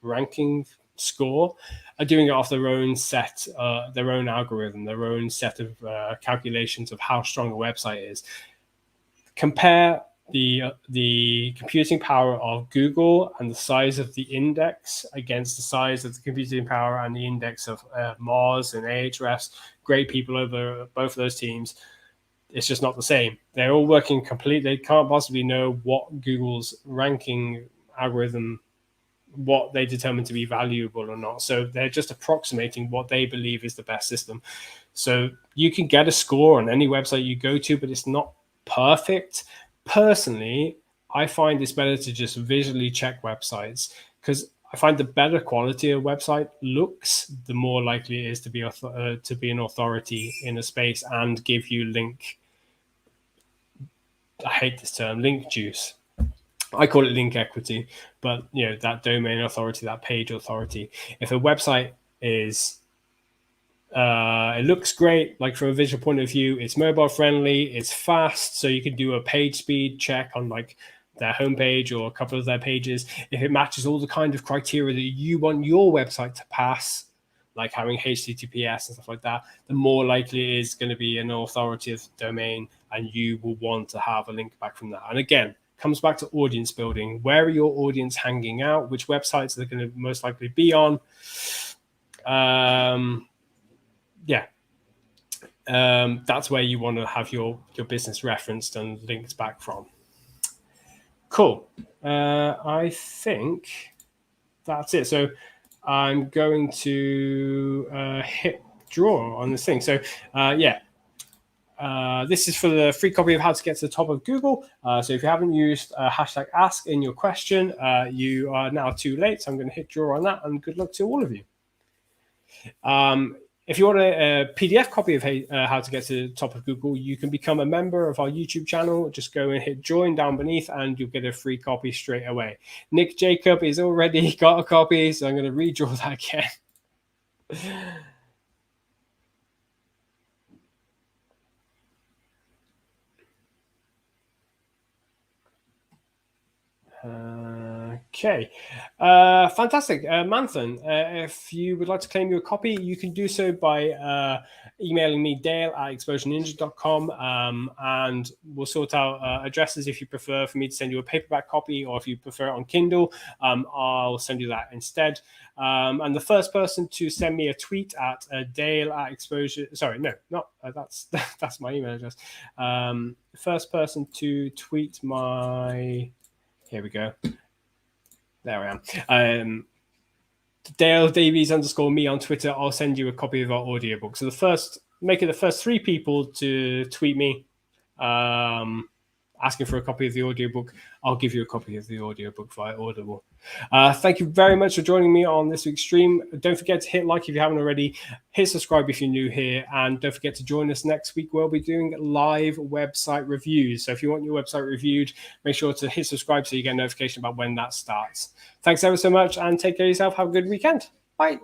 [SPEAKER 1] ranking score are doing it off their own set, their own algorithm, their own set of calculations of how strong a website is. Compare the computing power of Google and the size of the index against the size of the computing power and the index of Moz and Ahrefs. Great people over both of those teams. It's just not the same. They're all working completely. They can't possibly know what Google's ranking algorithm, what they determine to be valuable or not. So they're just approximating what they believe is the best system. So you can get a score on any website you go to, but it's not perfect. Personally, I find it's better to just visually check websites, because I find the better quality a website looks, the more likely it is to be an authority in a space and give you link. I hate this term, link juice. I call it link equity, but that domain authority, that page authority. If a website is it looks great, like from a visual point of view, it's mobile friendly, it's fast, so you can do a page speed check on like their homepage or a couple of their pages. If it matches all the kind of criteria that you want your website to pass, like having HTTPS and stuff like that, the more likely it is going to be an authoritative domain, and you will want to have a link back from that. And again, comes back to audience building. Where are your audience hanging out? Which websites are they going to most likely be on? That's where you want to have your business referenced and linked back from. Cool. I think that's it. So I'm going to hit draw on this thing. So this is for the free copy of How to Get to the Top of Google. So if you haven't used hashtag ask in your question, you are now too late. So I'm going to hit draw on that, and good luck to all of you. If you want a PDF copy of How to Get to the Top of Google, you can become a member of our YouTube channel. Just go and hit join down beneath, and you'll get a free copy straight away. Nick Jacob has already got a copy, so I'm going to redraw that again. Okay, fantastic. Manthan, if you would like to claim your copy, you can do so by emailing me, dale@exposureninja.com, and we'll sort out addresses if you prefer for me to send you a paperback copy, or if you prefer it on Kindle, I'll send you that instead. And the first person to send me a tweet at dale@exposure, sorry, no, not that's my email address. First person to tweet my, here we go. There I am. Dale Davies _me on Twitter. I'll send you a copy of our audiobook. So make it the first 3 people to tweet me asking for a copy of the audiobook. I'll give you a copy of the audiobook via Audible. Thank you very much for joining me on this week's stream. Don't forget to hit like if you haven't already. Hit subscribe if you're new here. And don't forget to join us next week. We'll be doing live website reviews. So if you want your website reviewed, make sure to hit subscribe so you get a notification about when that starts. Thanks ever so much, and take care of yourself. Have a good weekend. Bye.